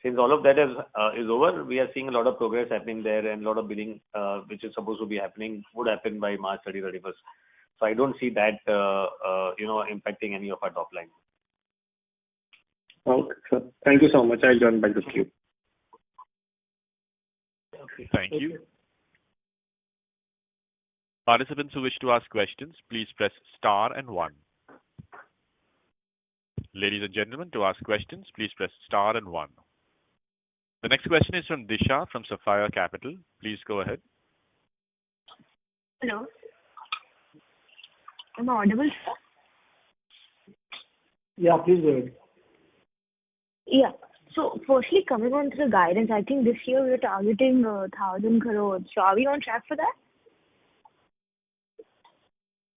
[SPEAKER 3] Since all of that is over, we are seeing a lot of progress happening there, and a lot of billing which is supposed to be happening would happen by March 31st. So I don't see that impacting any of our top line.
[SPEAKER 10] Okay, sir. Thank you so much. I'll join back the queue.
[SPEAKER 1] Okay. Thank you. Participants who wish to ask questions, please press star and 1. Ladies and gentlemen, to ask questions, please press star and 1. The next question is from Disha from Sapphire Capital. Please go ahead.
[SPEAKER 9] Hello. Am I audible, sir?
[SPEAKER 5] Yeah, please go ahead.
[SPEAKER 9] Yeah.
[SPEAKER 11] So firstly, coming on to the guidance, I think this year we are targeting 1,000 crores. So are we on track for that?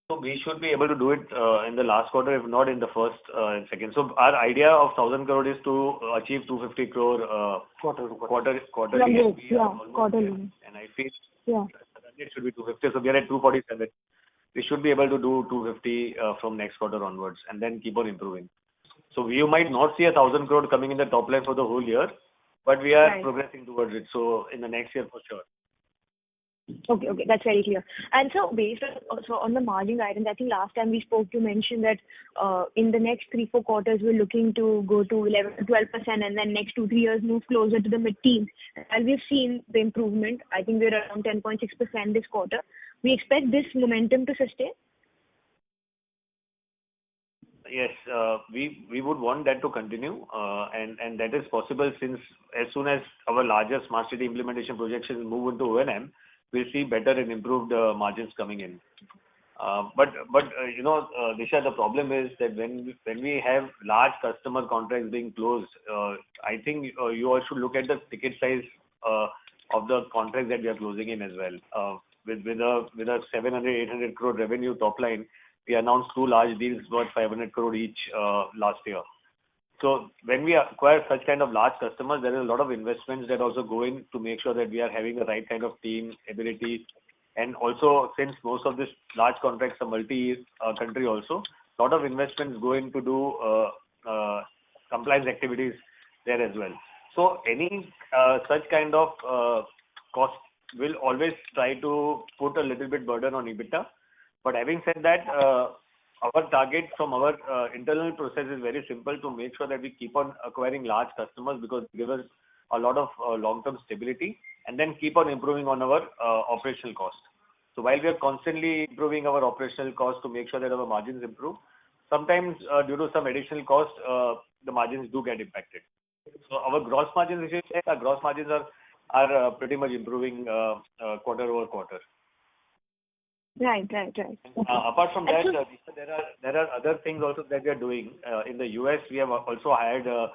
[SPEAKER 3] So we should be able to do it in the last quarter, if not in the first and second. So our idea of 1,000 crore is to achieve 250 crore quarterly.
[SPEAKER 11] Quarterly.
[SPEAKER 3] And I feel
[SPEAKER 11] Yeah.
[SPEAKER 3] it should be 250. So we are at 247. We should be able to do 250 from next quarter onwards, and then keep on improving. So you might not see 1,000 crore coming in the top line for the whole year, but we are progressing towards it. So in the next year for sure.
[SPEAKER 11] Okay, that's very clear. And so based on the margin guidance, I think last time we spoke, you mentioned that in the next 3-4 quarters we're looking to go to 11-12%, and then next 2-3 years move closer to the mid-teens. And we've seen the improvement. I think we're around 10.6% this quarter. We expect this momentum to sustain.
[SPEAKER 3] Yes, we would want that to continue, and that is possible since as soon as our larger smart city implementation projections move into O&M, we'll see better and improved margins coming in. But Disha, the problem is that when we have large customer contracts being closed, I think you all should look at the ticket size of the contracts that we are closing in as well. With a 700-800 crore revenue top line, we announced 2 large deals worth 500 crore each last year. So when we acquire such kind of large customers, there is a lot of investments that also go in to make sure that we are having the right kind of team ability. And also, since most of these large contracts are multi-country also, a lot of investments go in to do compliance activities there as well. So any such kind of cost will always try to put a little bit burden on EBITDA. But having said that, our target from our internal process is very simple, to make sure that we keep on acquiring large customers, because they give us a lot of long-term stability, and then keep on improving on our operational cost. So while we are constantly improving our operational cost to make sure that our margins improve, sometimes due to some additional cost, the margins do get impacted. So our gross margins, if you check, our gross margins are pretty much improving quarter over quarter.
[SPEAKER 11] Right.
[SPEAKER 3] Apart from that, there are other things also that we are doing. In the US, we have also hired a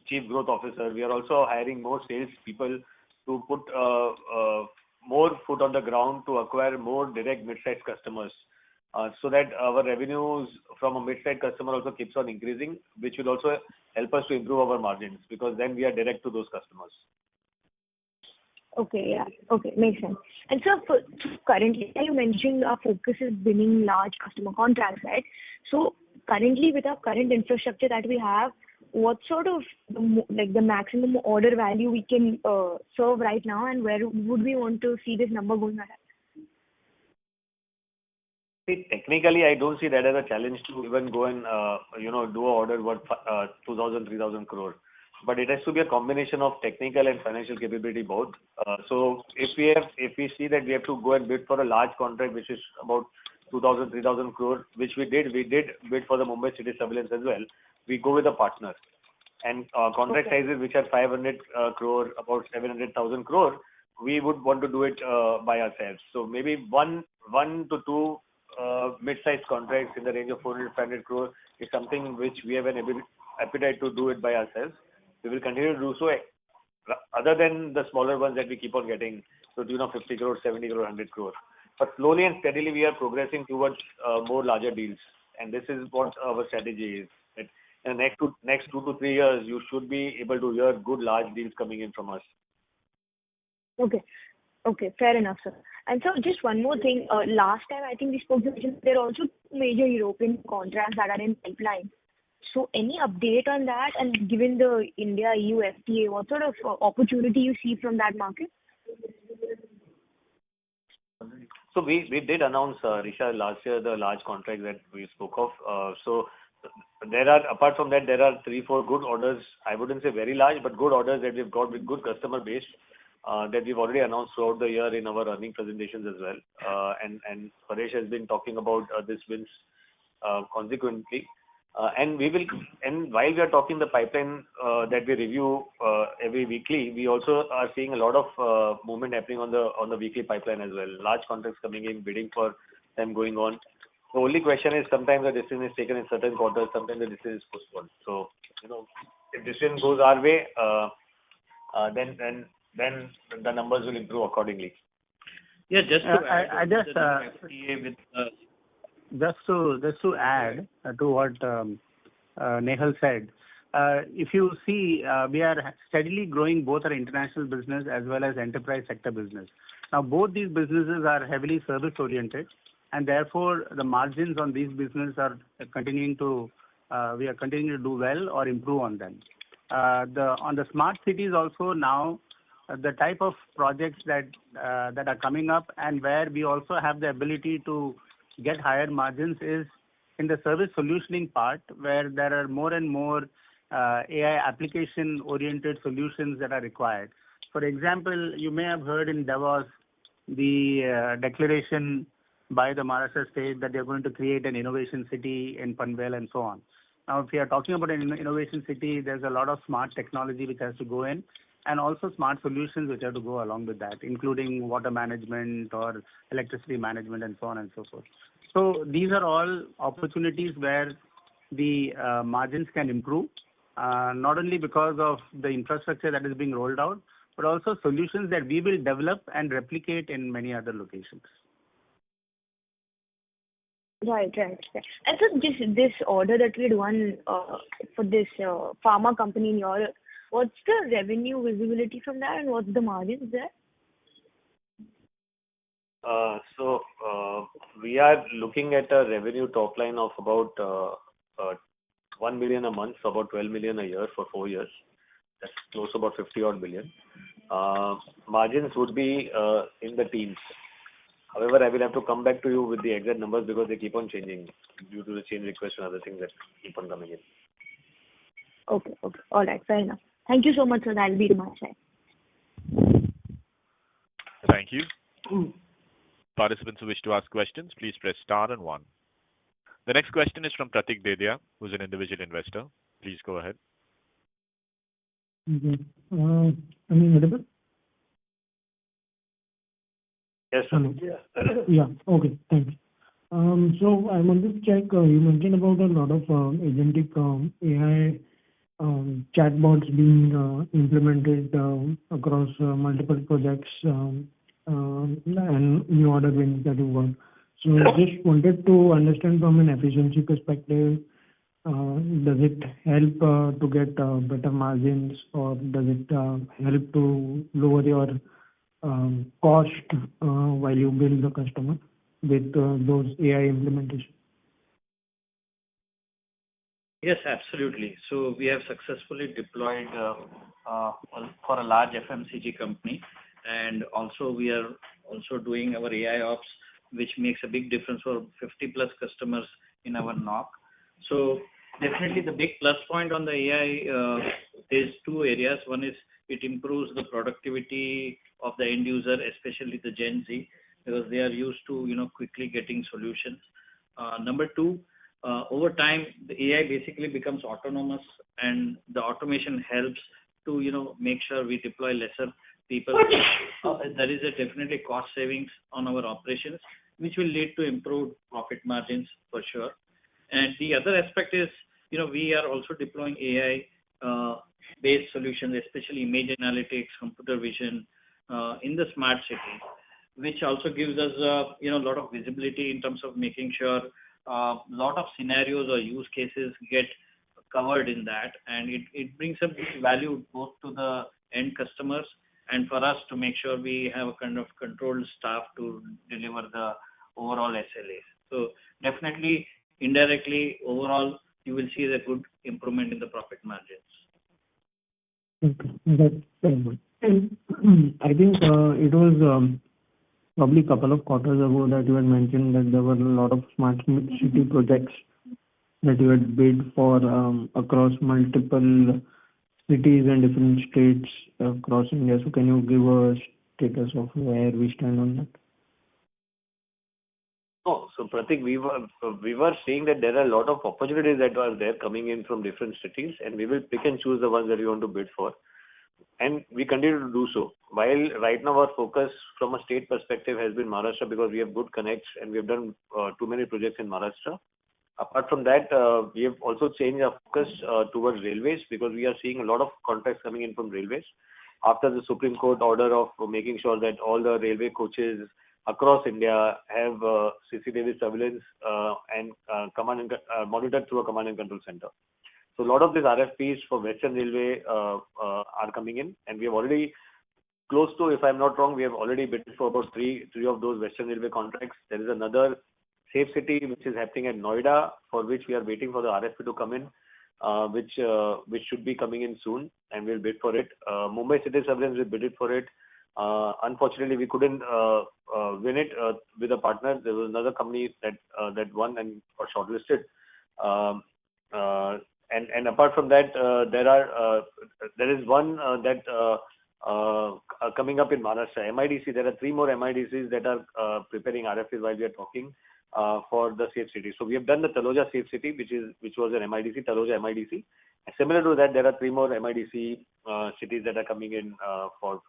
[SPEAKER 3] chief growth officer. We are also hiring more sales people to put more foot on the ground to acquire more direct mid-sized customers, so that our revenues from a mid-sized customer also keeps on increasing, which will also help us to improve our margins, because then we are direct to those customers.
[SPEAKER 11] Okay, makes sense. And so currently, you mentioned our focus is winning large customer contracts, right? So currently, with our current infrastructure that we have, what sort of the maximum order value we can serve right now, and where would we want to see this number going ahead?
[SPEAKER 3] See, technically, I don't see that as a challenge to even go and do an order worth 2,000, 3,000 crore. But it has to be a combination of technical and financial capability both. So if we see that we have to go and bid for a large contract which is about 2,000, 3,000 crore, which we did bid for the Mumbai City Surveillance as well. We go with a partner. And contract sizes which are 500 crore, about 700,000 crore, we would want to do it by ourselves. So maybe one to two mid-sized contracts in the range of 400-500 crore is something which we have an appetite to do it by ourselves. We will continue to do so, other than the smaller ones that we keep on getting, so 50 crore, 70 crore, 100 crore. But slowly and steadily, we are progressing towards more larger deals, and this is what our strategy is. That in the next 2 to 3 years, you should be able to hear good large deals coming in from us.
[SPEAKER 11] Okay, fair enough, sir. And so just one more thing. Last time, I think we spoke, there are also major European contracts that are in pipeline. So any update on that? And given the India-EU FTA, what sort of opportunity you see from that market?
[SPEAKER 3] So we did announce, Risha, last year the large contract that we spoke of. So there are, apart from that, there are 3-4 good orders. I wouldn't say very large, but good orders that we've got with good customer base that we've already announced throughout the year in our earnings presentations as well. And Paresh has been talking about this wins consequently. And while we are talking the pipeline that we review every weekly, we also are seeing a lot of movement happening on the weekly pipeline as well. Large contracts coming in, bidding for them going on. The only question is sometimes the decision is taken in certain quarters, sometimes the decision is postponed. So if decision goes our way, then the numbers will improve accordingly.
[SPEAKER 8] Yeah, just to add, I just FTA with just to add to what Nehal said. If you see, we are steadily growing both our international business as well as enterprise sector business. Now, both these businesses are heavily service oriented, and therefore the margins on these businesses are continuing to we are continuing to do well or improve on them. On the smart cities also now, the type of projects that are coming up and where we also have the ability to get higher margins is in the service solutioning part, where there are more and more AI application oriented solutions that are required. For example, you may have heard in Davos the declaration by the Maharashtra state that they are going to create an innovation city in Panvel and so on. Now, if we are talking about an innovation city, there's a lot of smart technology which has to go in, and also smart solutions which have to go along with that, including water management or electricity management and so on and so forth. So these are all opportunities where the margins can improve, not only because of the infrastructure that is being rolled out, but also solutions that we will develop and replicate in many other locations.
[SPEAKER 11] Right. And so this order that we had won for this pharma company in Europe, what's the revenue visibility from that, and what's the margins there?
[SPEAKER 3] So we are looking at a revenue top line of about 1 million a month, so about 12 million a year for 4 years. That's close to about 50 odd million. Margins would be in the teens. However, I will have to come back to you with the exact numbers because they keep on changing due to the change request and other things that keep on coming in.
[SPEAKER 11] Okay. All right. Fair enough. Thank you so much, sir. That'll be my side.
[SPEAKER 1] Thank you. Participants who wish to ask questions, please press star and 1. The next question is from Pratik Dedia, who's an individual investor. Please go ahead.
[SPEAKER 12] Am I audible?
[SPEAKER 3] Yes, sir.
[SPEAKER 12] Yeah. Okay. Thanks. So I wanted to check. You mentioned about a lot of agentic AI chatbots being implemented across multiple projects and new order wins that you won. So just wanted to understand from an efficiency perspective, does it help to get better margins, or does it help to lower your cost while you build the customer with those AI implementations?
[SPEAKER 4] Yes, absolutely. So we have successfully deployed for a large FMCG company, and also we are also doing our AI ops, which makes a big difference for 50 plus customers in our NOC. So definitely the big plus point on the AI is 2 areas. One is it improves the productivity of the end user, especially the Gen Z, because they are used to quickly getting solutions. Number 2, over time the AI basically becomes autonomous, and the automation helps to make sure we deploy lesser people. There is a definitely cost savings on our operations, which will lead to improved profit margins for sure. And the other aspect is we are also deploying AI based solutions, especially image analytics, computer vision in the smart cities, which also gives us a lot of visibility in terms of making sure a lot of scenarios or use cases get covered in that, and it brings a big value both to the end customers and for us to make sure we have a kind of controlled staff to deliver the overall SLAs. So definitely, indirectly, overall, you will see the good improvement in the profit margins.
[SPEAKER 12] Okay, that's very good. And I think it was probably a couple of quarters ago that you had mentioned that there were a lot of smart city projects that you had bid for across multiple cities and different states across India. So can you give a status of where we stand on that?
[SPEAKER 3] Oh, so Pratik, we were seeing that there are a lot of opportunities that are there coming in from different cities, and we will pick and choose the ones that we want to bid for. And we continue to do so. While right now our focus from a state perspective has been Maharashtra because we have good connects and we have done too many projects in Maharashtra. Apart from that, we have also changed our focus towards railways because we are seeing a lot of contracts coming in from railways. After the Supreme Court order of making sure that all the railway coaches across India have CCTV surveillance and monitored through a command and control center. So a lot of these RFPs for Western Railway are coming in, and we have already close to, if I'm not wrong, we have already bid for about three of those Western Railway contracts. There is another Safe City which is happening at Noida, for which we are waiting for the RFP to come in, which should be coming in soon, and we'll bid for it. Mumbai City Surveillance, we bid for it. Unfortunately, we couldn't win it with a partner. There was another company that won and got shortlisted. And apart from that, there is one that coming up in Maharashtra, MIDC. There are 3 more MIDCs that are preparing RFPs while we are talking for the Safe City. So we have done the Taloja Safe City, which was an MIDC, Taloja MIDC. And similar to that, there are 3 more MIDC cities that are coming in for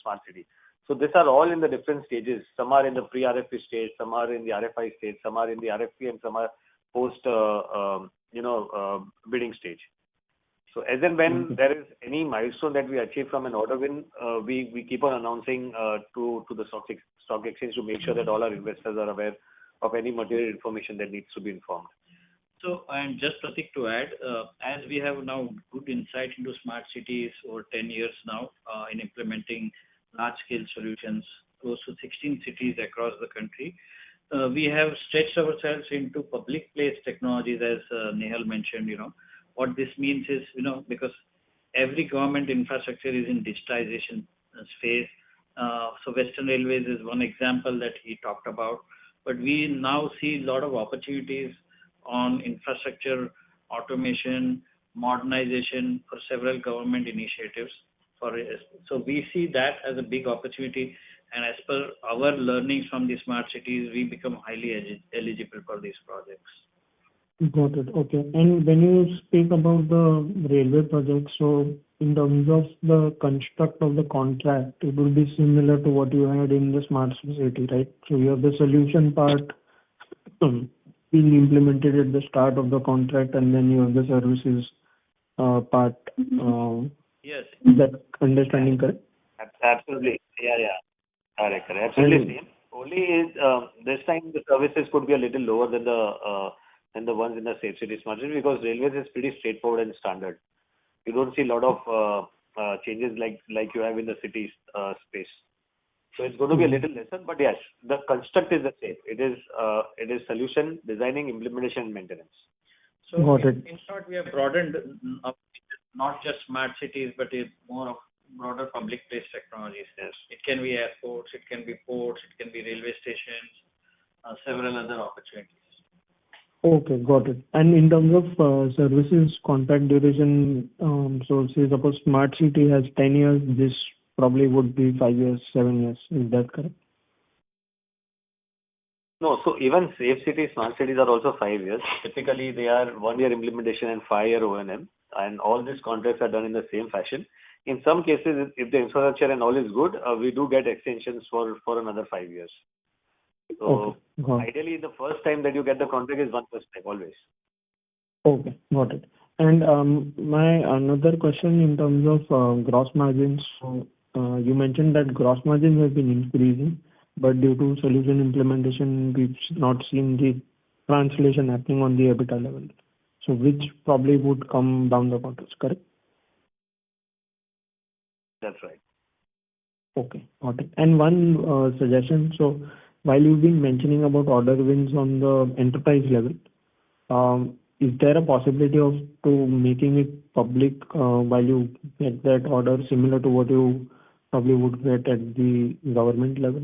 [SPEAKER 3] Smart City. So these are all in the different stages. Some are in the pre-RFP stage, some are in the RFI stage, some are in the RFP, and some are post bidding stage. So as and when there is any milestone that we achieve from an order win, we keep on announcing to the stock exchange to make sure that all our investors are aware of any material information that needs to be informed.
[SPEAKER 4] So, and just Pratik to add, as we have now good insight into smart cities over 10 years now in implementing large-scale solutions, close to 16 cities across the country, we have stretched ourselves into public place technologies, as Nehal mentioned. What this means is, because every government infrastructure is in digitization phase. So Western Railways is one example that he talked about. But we now see a lot of opportunities on infrastructure, automation, modernization for several government initiatives. So we see that as a big opportunity. And as per our learnings from the smart cities, we become highly eligible for these projects.
[SPEAKER 12] Got it. Okay. And when you speak about the railway projects, so in terms of the construct of the contract, it will be similar to what you had in the smart city, right? So you have the solution part being implemented at the start of the contract, and then you have the services part.
[SPEAKER 4] Yes.
[SPEAKER 12] Is that understanding correct?
[SPEAKER 3] Absolutely. Yeah. Correct. Absolutely same. Only is this time the services could be a little lower than the ones in the Safe City Smart City, because railways is pretty straightforward and standard. You don't see a lot of changes like you have in the city space. So it's going to be a little lesser, but yes, the construct is the same. It is solution, designing, implementation, and maintenance.
[SPEAKER 4] So
[SPEAKER 12] Got it.
[SPEAKER 4] In short, we have broadened not just smart cities, but it's more of broader public place technologies.
[SPEAKER 3] Yes.
[SPEAKER 4] It can be airports, it can be ports, it can be railway stations, several other opportunities.
[SPEAKER 12] Okay, got it. And in terms of services contract duration, so say suppose smart city has 10 years, this probably would be 5 years, 7 years. Is that correct?
[SPEAKER 3] No, so even Safe City, Smart Cities are also 5 years. Typically, they are 1 year implementation and 5 year O&M, and all these contracts are done in the same fashion. In some cases, if the infrastructure and all is good, we do get extensions for another 5 years. So
[SPEAKER 12] Okay,
[SPEAKER 3] ideally, the first time that you get the contract is one first time, always.
[SPEAKER 12] Okay, got it. And my another question in terms of gross margins. So you mentioned that gross margins have been increasing, but due to solution implementation, we've not seen the translation happening on the EBITDA level. So which probably would come down the quarters, correct?
[SPEAKER 3] That's right.
[SPEAKER 12] Okay, got it. And one suggestion. So while you've been mentioning about order wins on the enterprise level, is there a possibility of making it public while you get that order, similar to what you probably would get at the government level?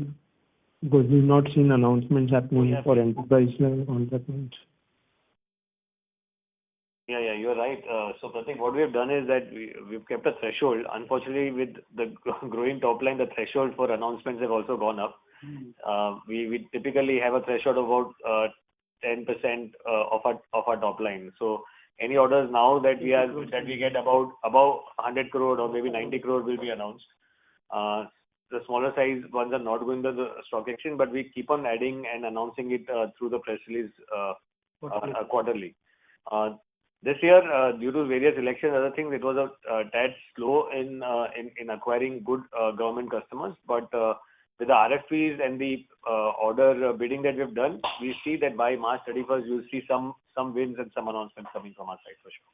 [SPEAKER 12] Because we've not seen announcements happening for enterprise level contract wins.
[SPEAKER 3] Yeah, you're right. So Pratik, what we have done is that we've kept a threshold. Unfortunately, with the growing top line, the threshold for announcements have also gone up. We typically have a threshold of about 10% of our top line. So any orders now that we get above 100 crore or maybe 90 crore will be announced. The smaller size ones are not going to the stock exchange, but we keep on adding and announcing it through the press release quarterly. This year, due to various elections and other things, it was a tad slow in acquiring good government customers. But with the RFPs and the order bidding that we've done, we see that by March 31st, you'll see some wins and some announcements coming from our side for sure.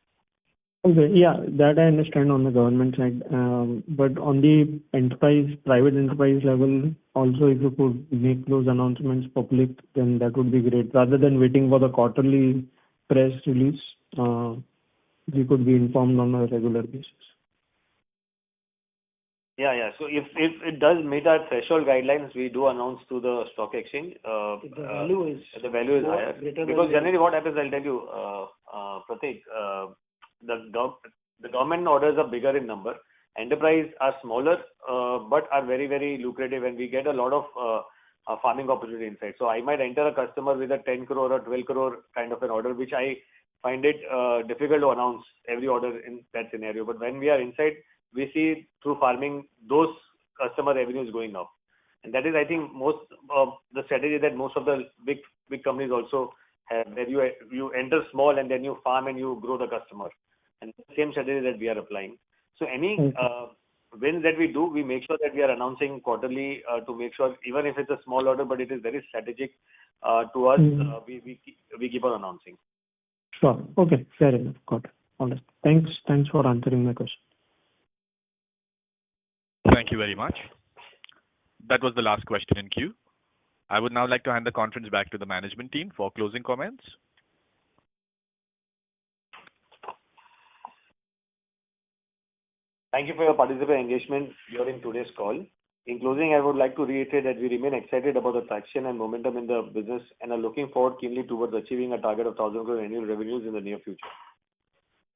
[SPEAKER 12] Okay. Yeah, that I understand on the government side. But on the private enterprise level, also, if you could make those announcements public, then that would be great. Rather than waiting for the quarterly press release, we could be informed on a regular basis.
[SPEAKER 3] Yeah. So if it does meet our threshold guidelines, we do announce to the stock exchange.
[SPEAKER 5] If the value is
[SPEAKER 3] higher. Because generally what happens, I'll tell you, Prateek, the government orders are bigger in number. Enterprise are smaller, but are very, very lucrative, and we get a lot of farming opportunity inside. So I might enter a customer with a 10 crore or 12 crore kind of an order, which I find it difficult to announce every order in that scenario. But when we are inside, we see through farming those customer revenues going up. And that is, I think, most of the strategy that most of the big companies also have, where you enter small and then you farm and you grow the customer. And the same strategy that we are applying. So any wins that we do, we make sure that we are announcing quarterly to make sure, even if it's a small order, but it is very strategic to us, we keep on announcing.
[SPEAKER 12] Sure. Okay. Fair enough. Got it. All right. Thanks for answering my question.
[SPEAKER 1] Thank you very much. That was the last question in queue. I would now like to hand the conference back to the management team for closing comments.
[SPEAKER 3] Thank you for your participation and engagement during today's call. In closing, I would like to reiterate that we remain excited about the traction and momentum in the business and are looking forward keenly towards achieving a target of 1,000 crore annual revenues in the near future.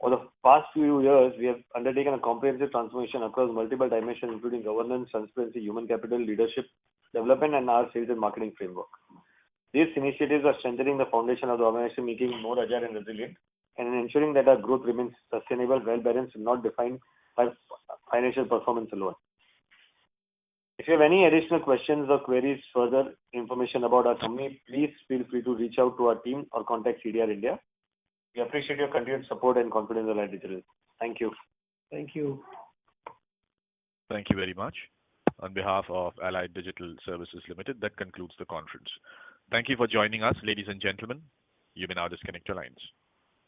[SPEAKER 3] Over the past few years, we have undertaken a comprehensive transformation across multiple dimensions, including governance, transparency, human capital, leadership, development, and our sales and marketing framework. These initiatives are strengthening the foundation of the organization, making it more agile and resilient, and ensuring that our growth remains sustainable, well-balanced, and not defined by financial performance alone. If you have any additional questions or queries, further information about our company, please feel free to reach out to our team or contact CDR India. We appreciate your continued support and confidence in Allied Digital. Thank you.
[SPEAKER 5] Thank you.
[SPEAKER 1] Thank you very much. On behalf of Allied Digital Services Limited, that concludes the conference. Thank you for joining us, ladies and gentlemen. You may now disconnect your lines.